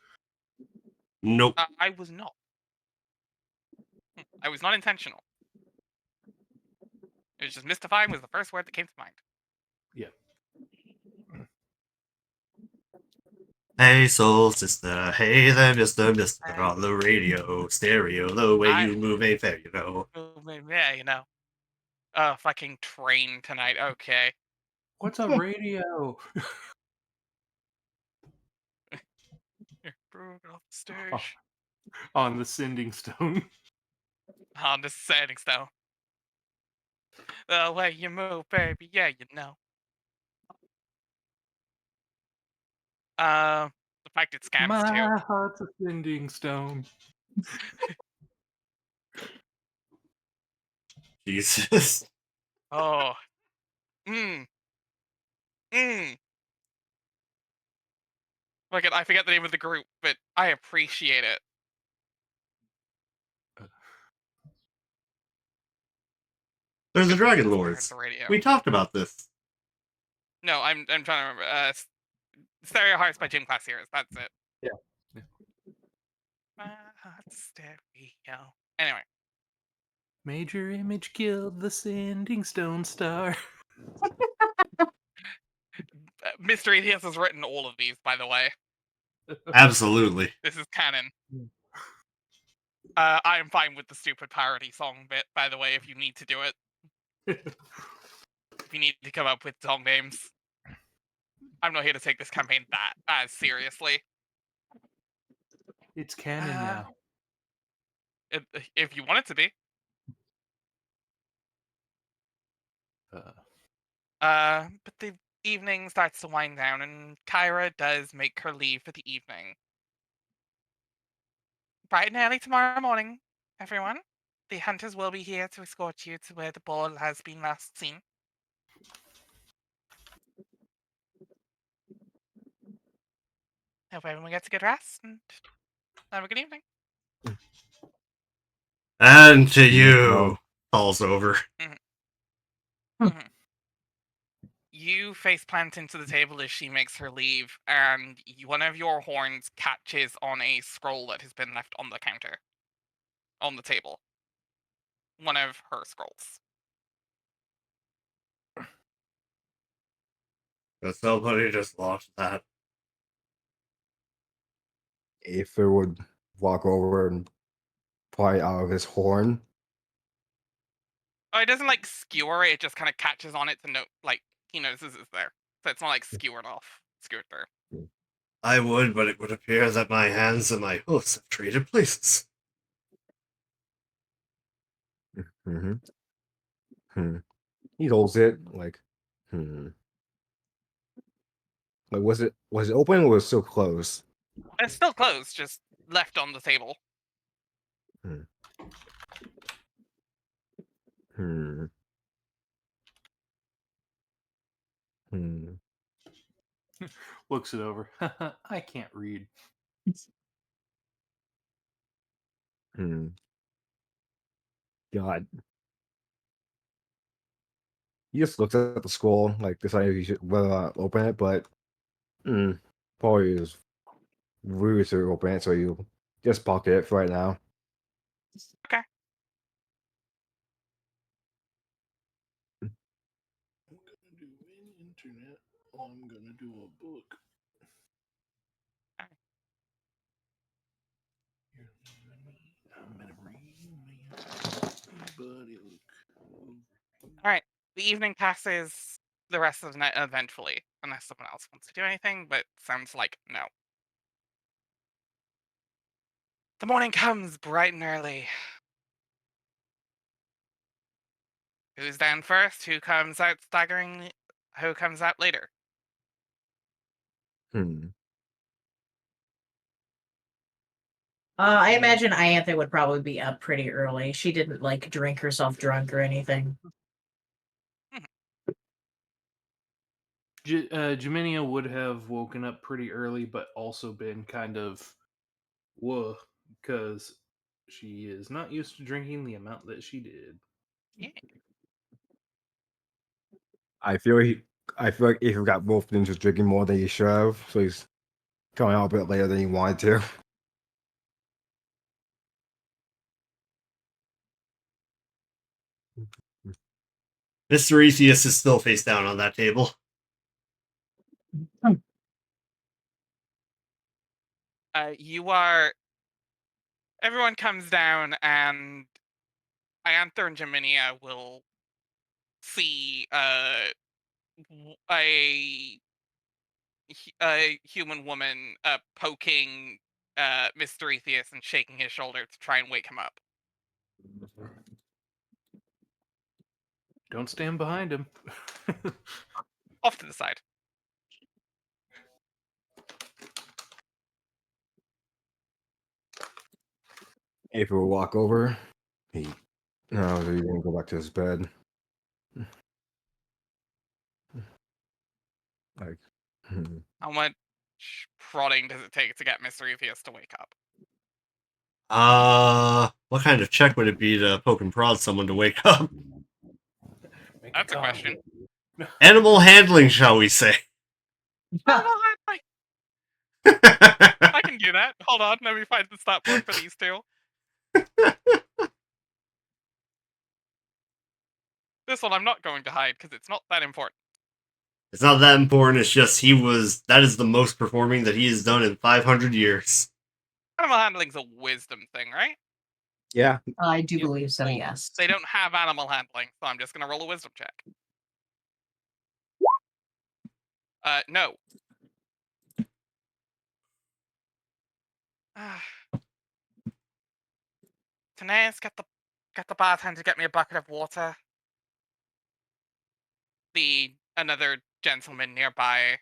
Nope. I was not. I was not intentional. It was just mystifying was the first word that came to mind. Yeah. Hey, soul sister, hey there, Mr. on the radio, stereo, the way you move ain't fair, you know. Yeah, you know. Oh, fucking train tonight. Okay. What's a radio? Broke off the stage. On the sending stone. On the setting stone. The way you move, baby, yeah, you know. The fact it scams My too. heart's a sending stone. Jesus. Oh. Look, I forget the name of the group, but I appreciate it. They're the Mr. Ethius never heard Dragonlords. the radio. We talked about this. No, I'm trying to remember. Stereo Hearts by Gym Class Heroes. That's it. Yeah. My heart's stereo. Anyway. Major Image killed the sending stone star. Mr. Ethius has written all of these, by the way. Absolutely. This is canon. I am fine with the stupid parody song bit, by the way, if you need to do it. If you need to come up with song names. I'm not here to take this campaign that as seriously. It's canon now. If you want it to be. But the evening starts to wind down, and Kyra does make her leave for the evening. Bright and early tomorrow morning, everyone. The hunters will be here to escort you to where the ball has been last seen. Hope everyone gets a good rest, and have a good evening. And to you, No. falls over. You face plant into the table as she makes her leave, and one of your horns catches on a scroll that has been left on the counter. On the table. One of her scrolls. But somebody just lost that. Aether would walk over and pry out of his horn. Oh, it doesn't like skewer it, just kind of catches on it to note, like, he notices it's there. So it's not like skewered through. I would, but it would appear that my hands and my hoofs have traded places. He holds it like, Like, was it open or was it still closed? It's still closed, just left on the table. Looks it over. I can't read. God. He just looks at the scroll, like deciding if he should whether or not open it, but probably is rude to open it, so you just pocket it for right now. Okay. I'm gonna do an internet. I'm gonna do a book. I'm gonna read. Buddy, look. Alright. The evening passes the rest of the night eventually, unless someone else wants to do anything, but sounds like no. The morning comes bright and early. Who's down first? Who comes out staggering? Who comes out later? Hmm. I imagine Iantha would probably be up pretty early. She didn't like drink herself drunk or anything. Jaminia would have woken up pretty early, but also been kind of whoa, because she is not used to drinking the amount that she did. Yeah. I feel like Ethan got wolfed into drinking more than he should have, so he's coming out a bit later than he wanted to. Mr. Etheus is still face down on that table. You are. Everyone comes down, and Iantha and Jaminia will see a human woman poking Mr. Etheus and shaking his shoulder to try and wake him up. Don't stand behind him. Off to the side. If will walk over, he didn't go back to his bed. Like, How much prodding does it take to get Mr. Etheus to wake up? What kind of check would it be to poke and prod someone to wake up? That's a question. Animal handling, shall we say? I can do that. Hold on, let me find the stat board for these two. This one I'm not going to hide because it's not that important. It's not that important, it's just that is the most performing that he has done in 500 years. Animal handling's a wisdom thing, right? yeah, I do believe so, Well, yes. They don't have animal handling, so I'm just gonna roll a wisdom check. No. Tanais, get the bartender to get me a bucket of water. Another gentleman nearby,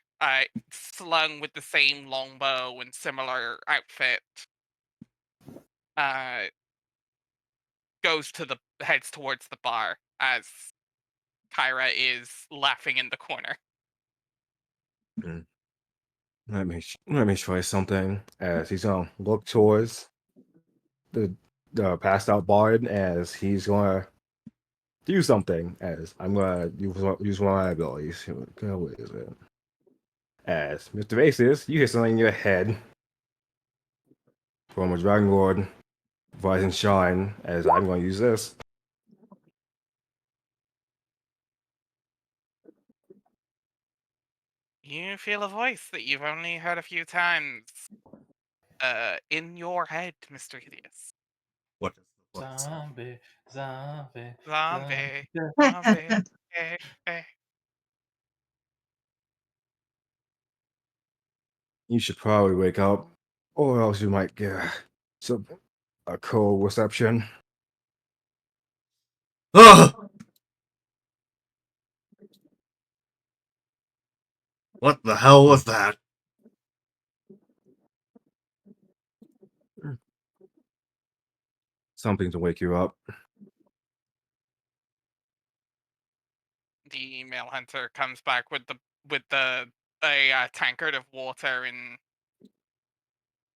slung with the same longbow and similar outfit, heads towards the bar as Kyra is laughing in the corner. let me try something. As he's gonna look towards the passed out bard, as he's gonna do something. As I'm gonna use one of my abilities. What is it? As Mr. Aces, you hear something in your head from a Dragonlord, Rise and Shine. As I'm gonna use this. You feel a voice that you've only heard a few times. In your head, Mr. Hideous. What is the voice? Zombie. Zombie. Hey. You should probably wake up, or else you might get a cold reception. Ugh! What the hell was that? Something to wake you up. The male hunter comes back with a tankard of water and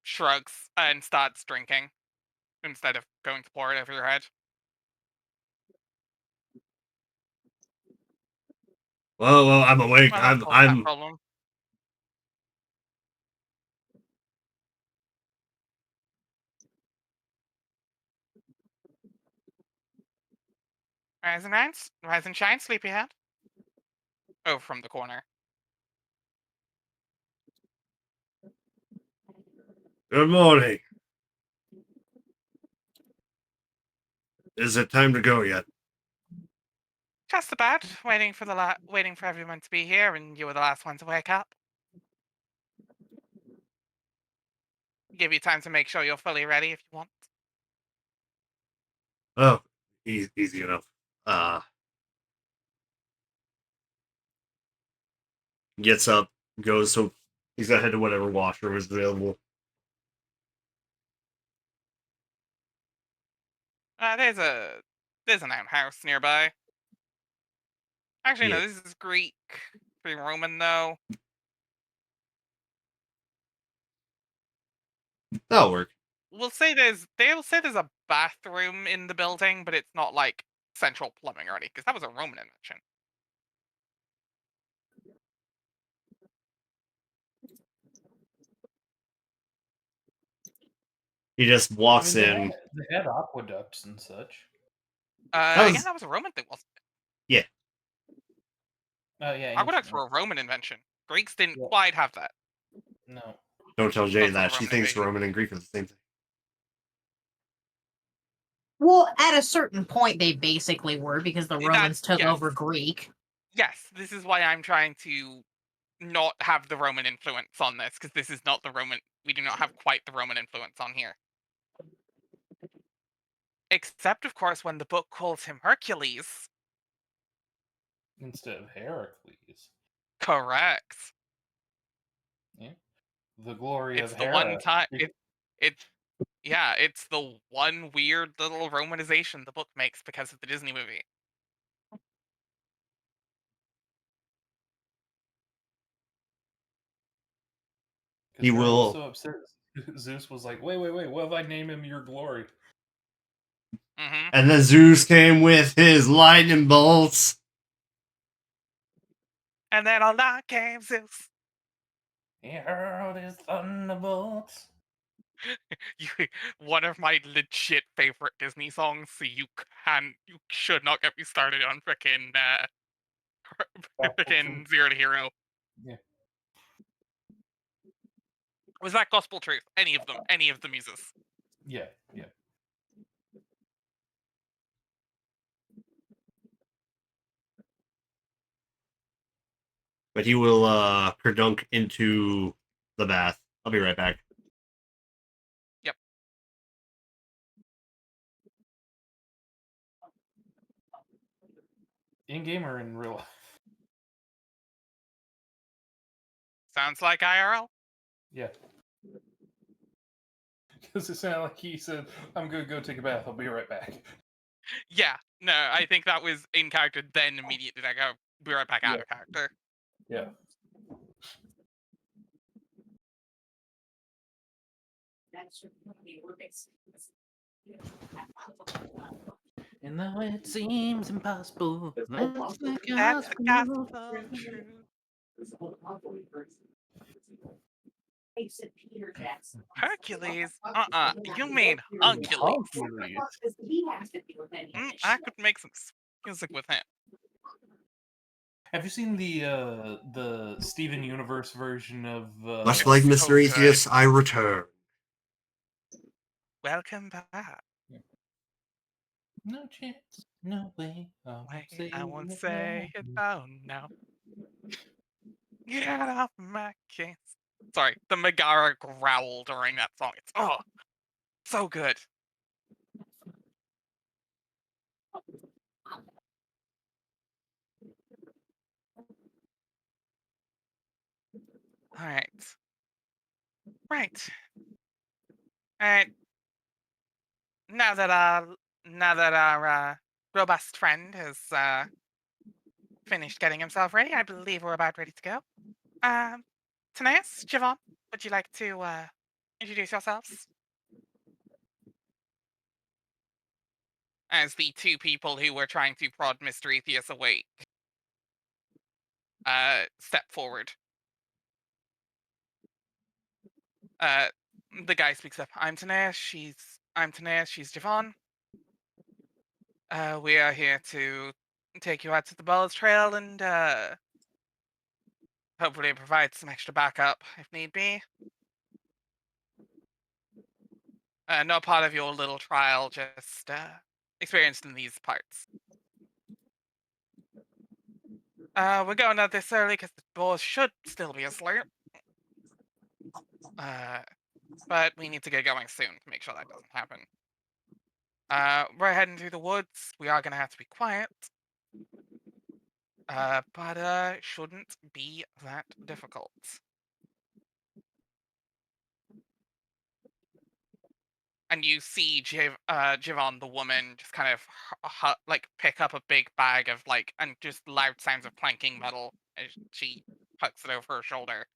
shrugs and starts drinking instead of going to pour it over your head. Well, I'm awake. Well, that solves that problem. Rise and shine, sleepyhead. Oh, from the corner. Good morning. Is it time to go yet? Just about waiting for everyone to be here, and you were the last one to wake up. Give you time to make sure you're fully ready if you want. Oh, easy enough. Gets up, goes, so he's gonna head to whatever washroom is available. There's an outhouse nearby. Actually, no, Yeah. this is Greek. Pretty Roman though. That'll work. They'll say there's a bathroom in the building, but it's not like central plumbing already, because that was a Roman invention. He just walks I mean, in. they had aqueducts and such. was- Again, that was a Roman thing, wasn't it? Yeah. Oh yeah, Aqueducts ancient were a Roman invention. Greeks didn't Yeah. quite have that. No. Don't tell Jay Not till that. the She Roman thinks invasion. Roman and Greek are the same thing. Well, at a certain point, they basically were because the Romans took yes. over Greek. Yes, this is why I'm trying to not have the Roman influence on this, because this is not the Roman. We do not have quite the Roman influence on here. Except, of course, when the book calls him Hercules. Instead of Heracles. Correct. Yeah. The glory It's of the Hera. one time. It's the one weird little Romanization the book makes because of the Disney movie. He Hera will- was so upset. Zeus was like, wait, what if I name him your glory? Mm-hmm. And then Zeus came with his lightning bolts. And then on that came Zeus. He hurled his thunderbolts. One of my legit favorite Disney songs. So you should not get me started on frickin' Zero to Hero. Yeah. Was that Gospel Truth? Any of the muses. Yeah. But he will perdunk into the bath. I'll be right back. Yep. In game or in real life? Sounds like IRL. Yeah. Because it sounded like he said, I'm gonna go take a bath, I'll be right back. Yeah. No, I think that was in character, then immediately I go, be right back out of character. Yeah. And though it seems impossible, that's the That's the gospel. gospel truth. Hercules? You mean Hercules. I could make some music with him. Have you seen the Steven Universe version of Much It's like so Mr. good. Atheist, I return. Welcome back. No chance, no way. I won't say it. Oh no. Get off my case. Sorry, the Megara growl during that song. It's so good. Alright. Right. Alright. Now that our robust friend has finished getting himself ready, I believe we're about ready to go. Tanais, Javon, would you like to introduce yourselves? As the two people who were trying to prod Mr. Atheus awake step forward. The guy speaks up. I'm Tanais, she's Javon. We are here to take you out to the Balls Trail and hopefully provide some extra backup if need be. No part of your little trial, just experienced in these parts. We're going out this early because the boys should still be asleep. But we need to get going soon to make sure that doesn't happen. We're heading through the woods. We are gonna have to be quiet. But it shouldn't be that difficult. And you see Jivon, the woman, just kind of like pick up a big bag of like, and just loud sounds of clanking metal as she puts it over her shoulder.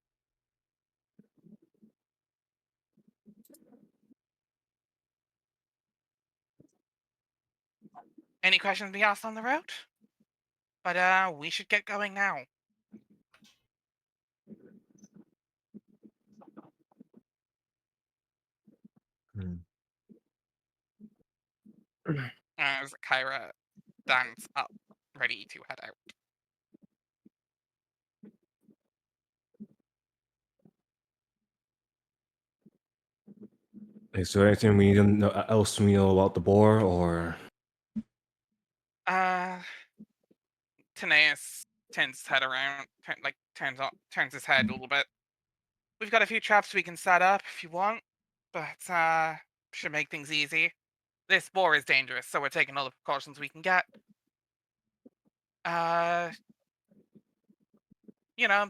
Any questions be asked on the road? But we should get going now. Hmm. As Kyra stands up, ready to head out. Is there anything we need to know, else we know about the boar, or Taneus turns his head around, turns his head a little bit. We've got a few traps we can set up if you want, but should make things easy. This boar is dangerous, so we're taking all the precautions we can get. You know,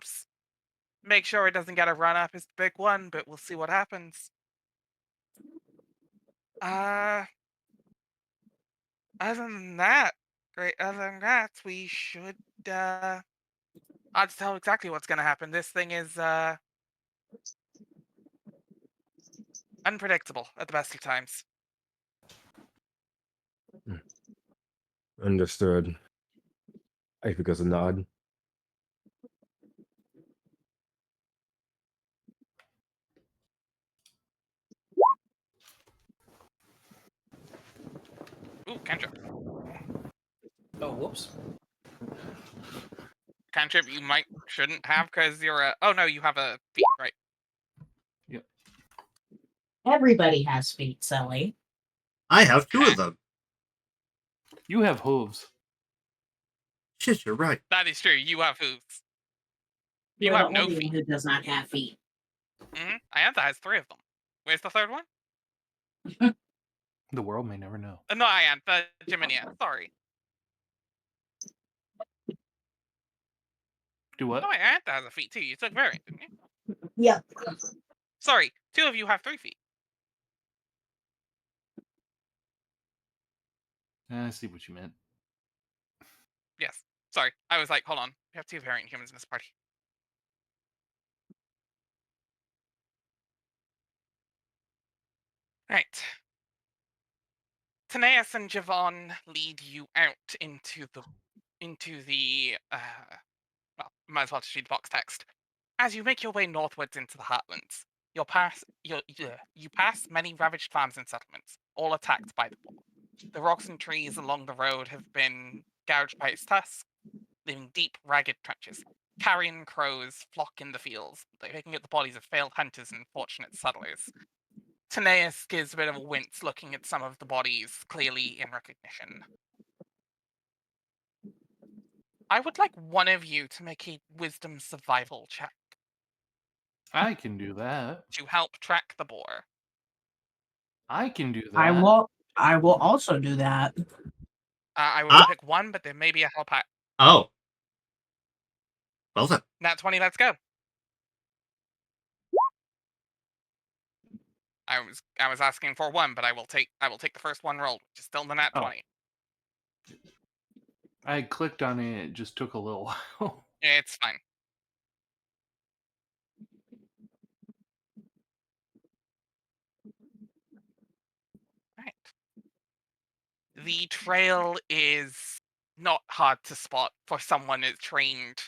make sure it doesn't get a run up is the big one, but we'll see what happens. Other than that, we should, I'll just tell exactly what's gonna happen. This thing is, unpredictable at the best of times. understood? I think it's a nod. Ooh, cantrip. Oh, whoops. Cantrip you shouldn't have because you're a. Oh no, you have a feat, right? Yep. Everybody has feet, Sully. I have two of them. You have hooves. Shit, you're right. That is true. You have hooves. You You're have the no only feet. one who does not have feet. Iantha has 3 of them. Where's the third one? The world may never know. No, Iantha. Jiminia. Sorry. Do what? No, Iantha has a feet too. You took variant, didn't you? Yep. Sorry, 2 of you have 3 feet. I see what you meant. Yes. Sorry. I was like, hold on. We have 2 variant humans in this party. Right. Taneus and Javon lead you out into the well, might as well just read the box text. As you make your way northwards into the Heartlands, you pass many ravaged farms and settlements, all attacked by the boar. The rocks and trees along the road have been gouged by its tusks, leaving deep, ragged trenches. Carrion crows flock in the fields, picking up the bodies of failed hunters and unfortunate settlers. Taneus gives a bit of a wince looking at some of the bodies, clearly in recognition. I would like one of you to make a wisdom survival check I can do that. to help track the boar. I can do that. I will also do that. I will pick one, but there may be a help out. Oh. Well then. Nat 20, let's go. I was asking for one, but I will take the first one rolled, which is still the nat 20. I clicked on it, it just took a little while. It's fine. Right. The trail is not hard to spot for someone who's trained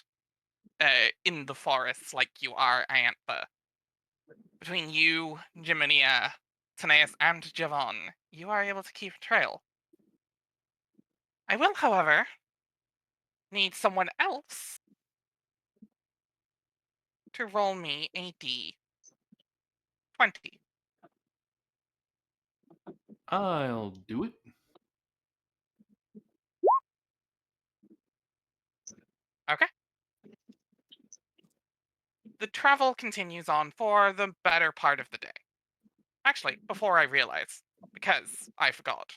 in the forests like you are, Iantha. Between you, Jiminia, Taneus, and Javon, you are able to keep a trail. I will, however, need someone else to roll me a d20. I'll do it. Okay. the travel continues on for the better part of the day. Actually, before I realize, because I forgot,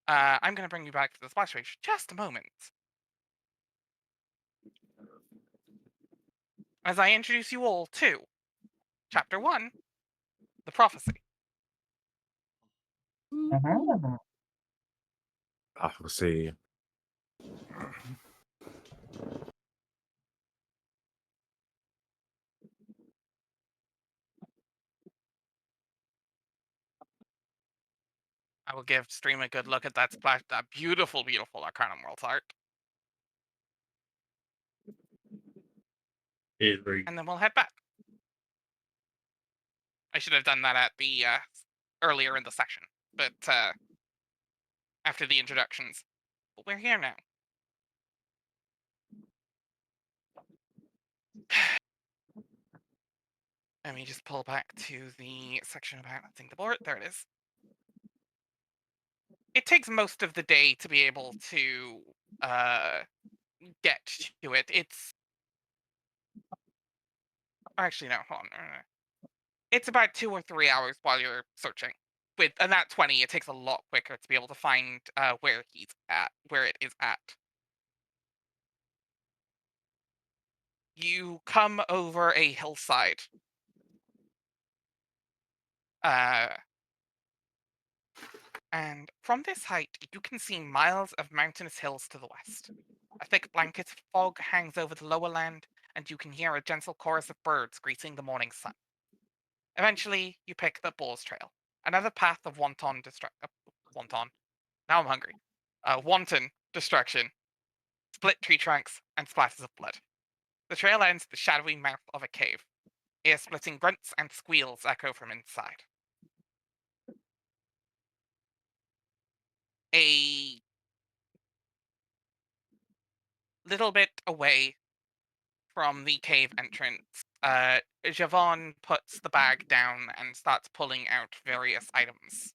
I'm going to bring you back to the splash page just a moment. As I introduce you all to Chapter 1, The Prophecy. We'll see. I will give stream a good look at that splash, that beautiful, beautiful Arcanum Worlds art. It is very And then we'll head back. I should have done that at the earlier in the session, but after the introductions. But we're here now. Let me just pull back to the section about the board. There it is. It takes most of the day to be able to get to it. It's actually no, hold on. It's about 2 or 3 hours while you're searching. With and that 20, it takes a lot quicker to be able to find where he's at, where it is at. You come over a hillside. And from this height, you can see miles of mountainous hills to the west. A thick blanket of fog hangs over the lower land, and you can hear a gentle chorus of birds greeting the morning sun. Eventually, you pick the Boar's Trail, another path of wanton Now I'm hungry. Wanton destruction, split tree trunks, and splashes of blood. The trail ends at the shadowy mouth of a cave. Ear-splitting grunts and squeals echo from inside. A little bit away from the cave entrance, Javon puts the bag down and starts pulling out various items.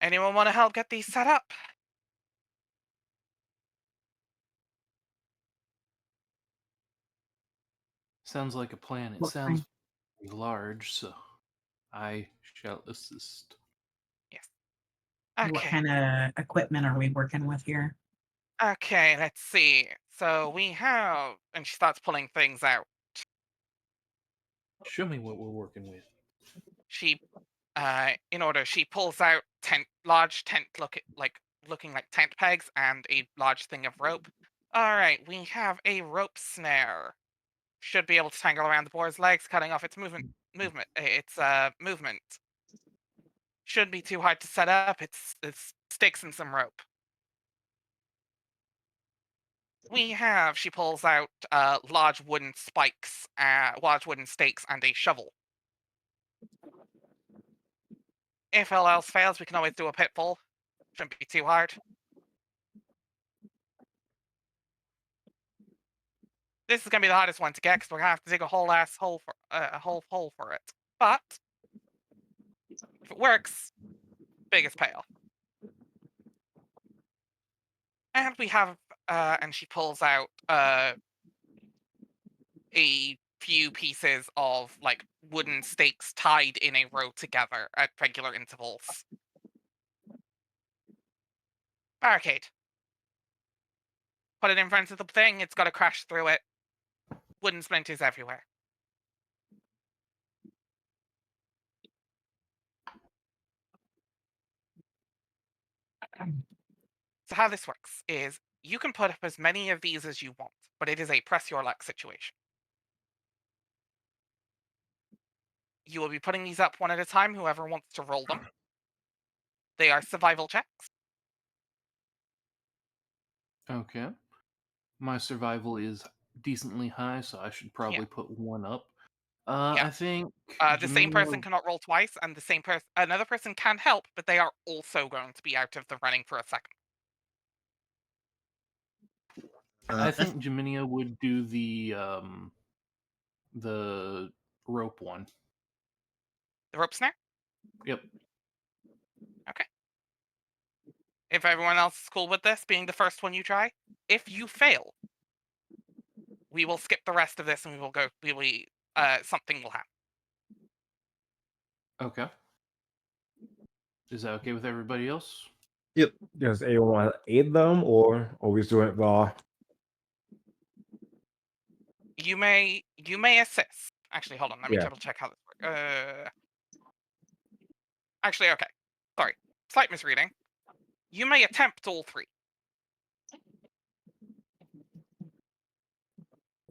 Anyone want to help get these set up? Sounds like a plan. It What sounds very large, so I shall assist. Yes. What Okay. kind of equipment are we working with here? Okay, let's see. So we have, and she starts pulling things out. Show me what we're working with. She, she pulls out large tent looking like tent pegs and a large thing of rope. All right, we have a rope snare. Should be able to tangle around the boar's legs, cutting off its movement. Movement. Shouldn't be too hard to set up. It's sticks and some rope. She pulls out large wooden spikes, large wooden stakes, and a shovel. If all else fails, we can always do a pitfall. Shouldn't be too hard. This is gonna be the hardest one to get because we're gonna have to dig a whole hole for it. But if it works, biggest payoff. And we have, and she pulls out a few pieces of like wooden stakes tied in a row together at regular intervals. Barricade. Put it in front of the thing, it's gotta crash through it. Wooden splinters everywhere. So how this works is you can put up as many of these as you want, but it is a press your luck situation. You will be putting these up one at a time, whoever wants to roll them. They are survival checks. Okay. My survival is decently high, so I should probably put one up. Yeah. I think The same person Jamila- cannot roll twice, and another person can help, but they are also going to be out of the running for a second. I think Jaminia would do the rope one. The rope snare? Yep. Okay. If everyone else is cool with this being the first one you try, if you fail, we will skip the rest of this and we will go. Something will happen. Okay. Is that okay with everybody else? Does anyone want to aid them, or always do it raw? You may assist. Actually, hold on. Let me Yeah. double check how this works. Actually, okay. Sorry, slight misreading. You may attempt all three.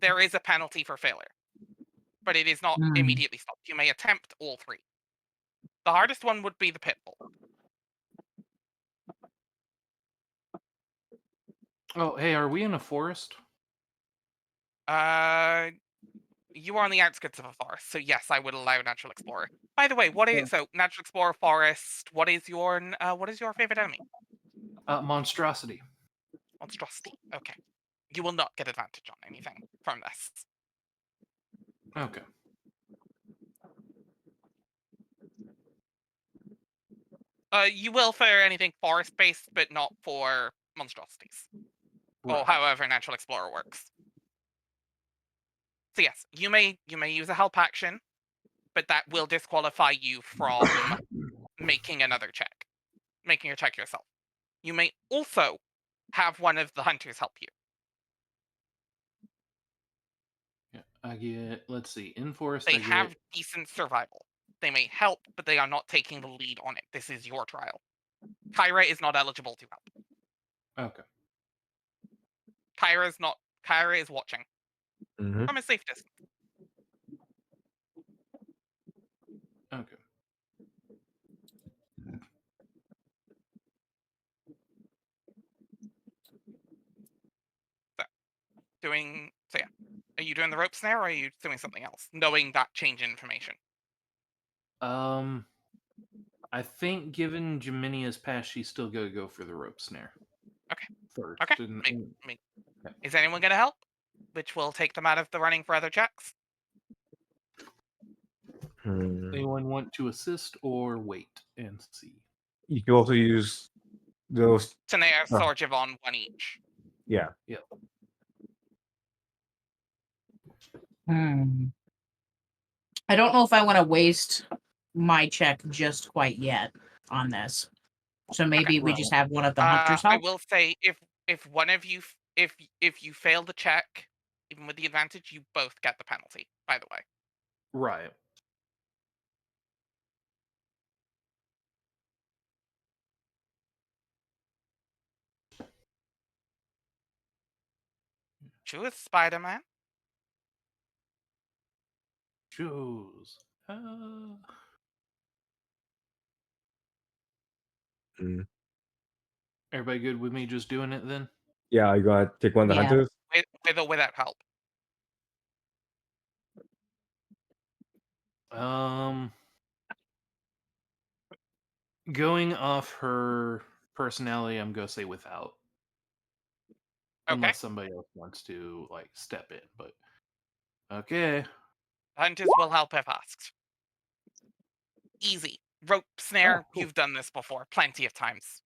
There is a penalty for failure, but it is not immediately stopped. You may attempt all three. The hardest one would be the pitfall. Oh, hey, are we in a forest? You are on the outskirts of a forest, so yes, I would allow natural explorer. By the way, natural explorer, forest? What is your favorite enemy? Monstrosity. Monstrosity. Okay, you will not get advantage on anything from this. Okay. You will for anything forest based, but not for monstrosities. Or Right. however natural explorer works. So yes, you may use a help action, but that will disqualify you from making another check, making your check yourself. You may also have one of the hunters help you. Yeah, I get. Let's see. In forest, They I have get. decent survival. They may help, but they are not taking the lead on it. This is your trial. Kyra is not eligible to help. Okay. Kyra is watching Mm-hmm. from a safe distance. Okay. So yeah. Are you doing the rope snare, or are you doing something else? Knowing that change in information. I think given Geminia's pass, she's still gonna go for the rope snare. Okay. First. Okay. Is anyone going to help? Which will take them out of the running for other checks. Anyone want to assist or wait and see? You can also use those. Tanea, Sorjavon, one each. Yeah. Yep. I don't know if I want to waste my check just quite yet on this. So maybe we just have one of the hunters help. I will say if one of you if you fail the check, even with the advantage, you both get the penalty. By the way. Right. Choose Spider-Man. Choose. Everybody good with me just doing it then? Yeah, you gotta take one of the Yeah. hunters. With or without help. Going off her personality, I'm gonna say without. Okay. Unless somebody else wants to like step in, but okay. Hunters will help if asked. Easy. Rope snare, cool. You've done this before plenty of times.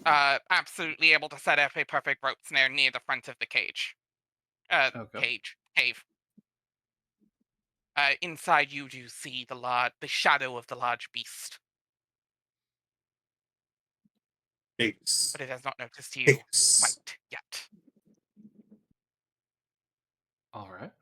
Absolutely able to set up a perfect rope snare near the front of the cage. Okay. Cave. Inside you do see the shadow of the large beast, Ace. but it has not noticed you Ace. quite yet. All right.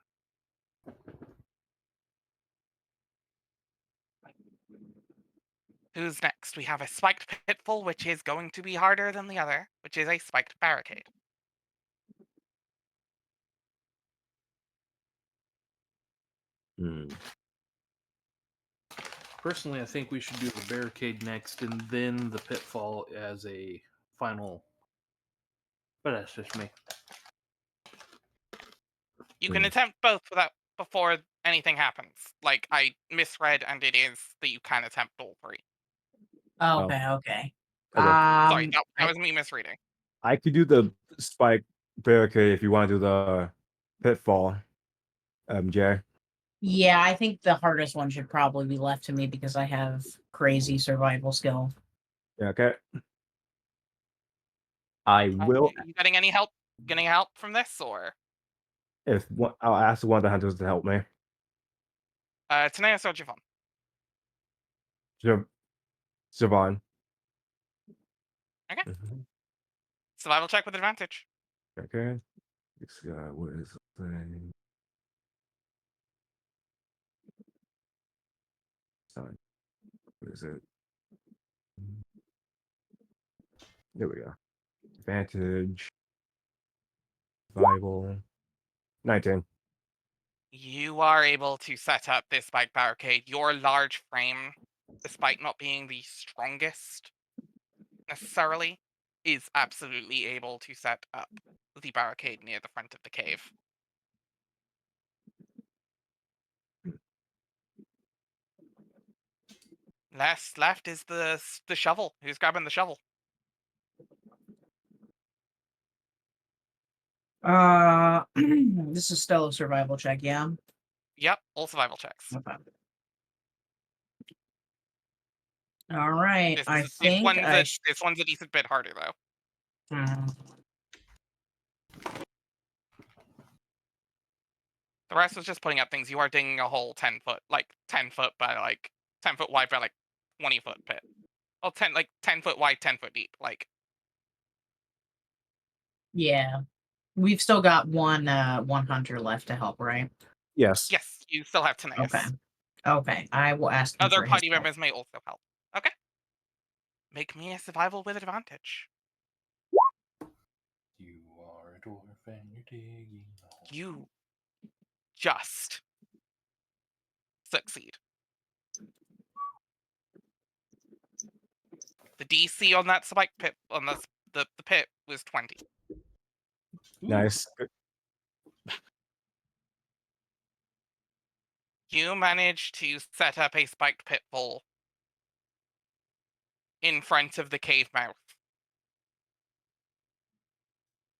Who's next? We have a spiked pitfall, which is going to be harder than the other, which is a spiked barricade. Personally, I think we should do the barricade next and then the pitfall as a final. But that's just me. You can attempt both before anything happens. Like, I misread, and it is that you can attempt all three. Okay. Okay. Sorry, that was me misreading. I could do the spike barricade if you want to do the pitfall, Jay. Yeah, I think the hardest one should probably be left to me because I have crazy survival skill. Yeah, okay. I will, You getting any help? Getting help from this, or I'll ask one of the hunters to help me. Taneus or Javon? Javon. Okay. Mhm. Survival check with advantage. Okay. This guy, what is the thing? Sorry. What is it? There we go. Advantage. Survival. 19. You are able to set up this spike barricade. Your large frame, despite not being the strongest necessarily, is absolutely able to set up the barricade near the front of the cave. Left is the shovel. Who's grabbing the shovel? This is still a survival check, yeah. Yep, all survival checks. Okay. All right. This, I is, think I. this one's a decent bit harder though. The rest was just putting up things. You are digging a hole 10 foot, like 10 foot by like 10 foot wide by like 20 foot pit. Oh, 10 foot wide, 10 foot deep. Like, Yeah, we've still got one hunter left to help, right? Yes. yes, you still have Taneus. Okay. Okay, I will ask him Other for his party help. members may also help. Okay. Make me a survival with advantage. You are a dwarf and you're digging a hole. You just succeed. The DC on that spike pit on the pit was 20. Nice. You managed to set up a spiked pitfall in front of the cave mouth,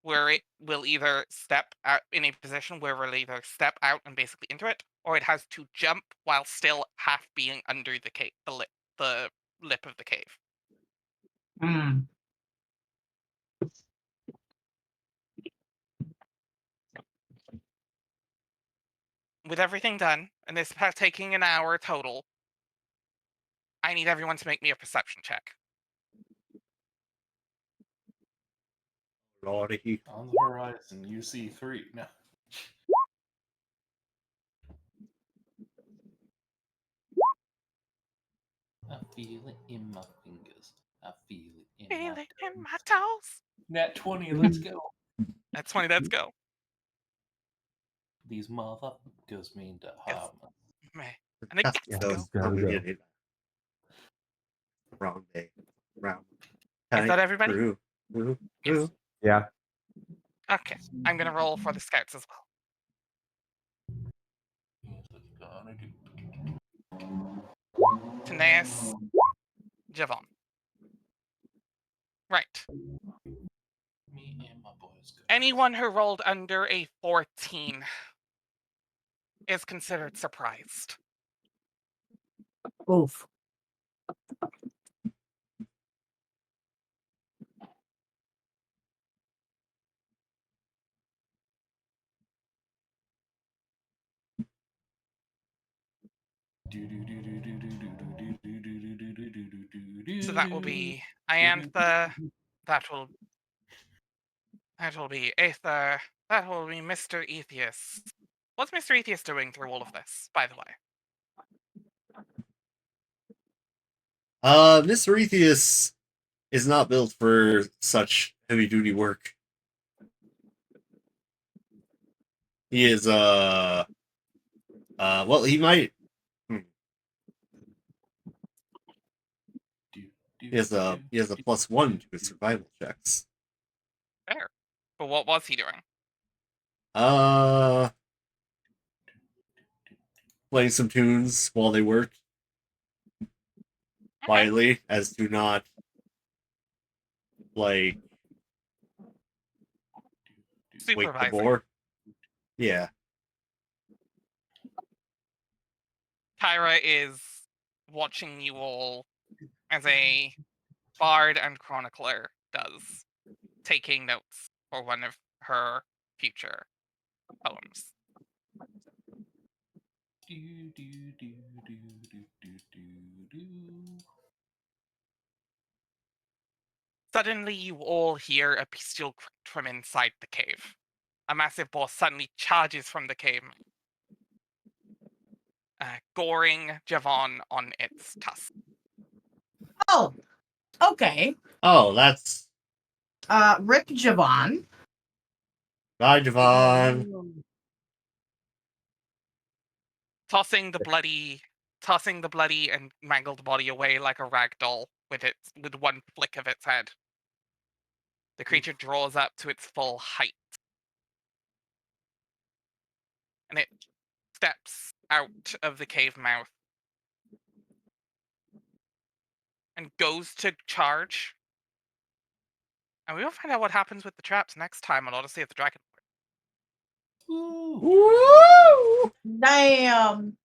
where it will either step out in a position where it'll either step out and basically into it, or it has to jump while still half being under the cave, the lip of the cave. Hmm. With everything done, and this taking an hour total, I need everyone to make me a perception check. Lordy. On the horizon, you see 3. No. I feel it in my fingers. I feel it in Feel my it in my toes. Nat 20, let's go. That's 20, let's go. These motherfuckers mean to harm us. Meh. And it That's gets go. to go. Gotta we go. did it. Wrong day. Wrong. Is that everybody? True. Yes. Yeah. Okay, I'm gonna roll for the scouts as well. Here's what you're gonna do. Taneus, Javon. Right. Me and my boys go. Anyone who rolled under a 14 is considered surprised. Oof. So that will be Iantha. That will be Aether. That will be Mr. Ethius. What's Mr. Ethius doing through all of this, by the way? Mr. Ethius is not built for such heavy duty work. He is well, he might. He has a +1 to his survival checks. Fair. But what was he doing? Playing some tunes while they worked quietly, as to not like wake the Supervising. boar. Yeah. Kyra is watching you all as a bard and chronicler does, taking notes for one of her future poems. Do, do, do, do, do, do, do, do. Suddenly, you all hear a bestial cry from inside the cave. A massive boar suddenly charges from the cave, goring Javon on its tusk. Oh, okay. Oh, that's Rip Javon. bye, Javon. Tossing the bloody and mangled body away like a rag doll with one flick of its head. The creature draws up to its full height. And it steps out of the cave mouth and goes to charge. And we will find out what happens with the traps next time on Odyssey of the Dragonlords. Ooh. Woo! Damn.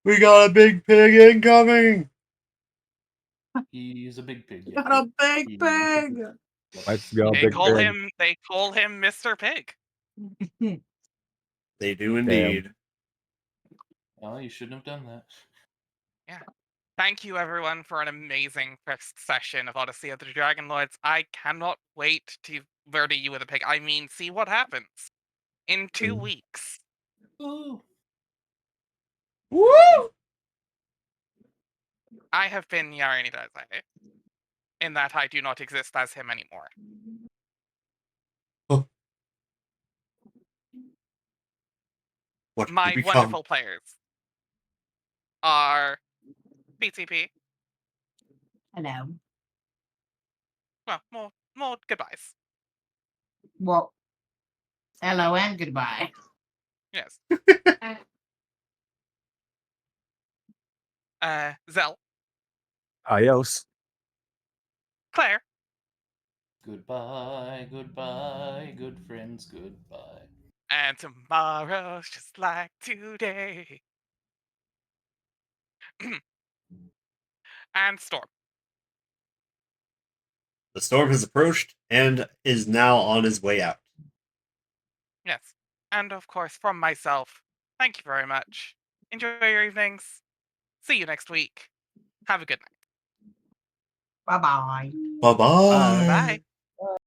We got a big pig incoming. He's a big pig. Yeah. Got a big He's pig. Let's go, They big call pig. him Mr. Pig. They do indeed. Oh, you shouldn't have done that. Thank you, everyone, for an amazing first session of Odyssey of the Dragonlords. I cannot wait to murder you with a pig. I mean, see what happens in 2 weeks. Ooh. Woo! I have been Yarini Daze, in that I do not exist as him anymore. What My did we become? wonderful players are BTP. Hello. Well, more goodbyes. Well, hello and goodbye. Yes. Zell, Adios. Claire, Goodbye, goodbye, good friends, goodbye. and tomorrow's just like today. And Storm. The storm has approached and is now on his way out. Yes. And of course, from myself, thank you very much. Enjoy your evenings. See you next week. Have a good night. Bye-bye. Bye-bye. Bye.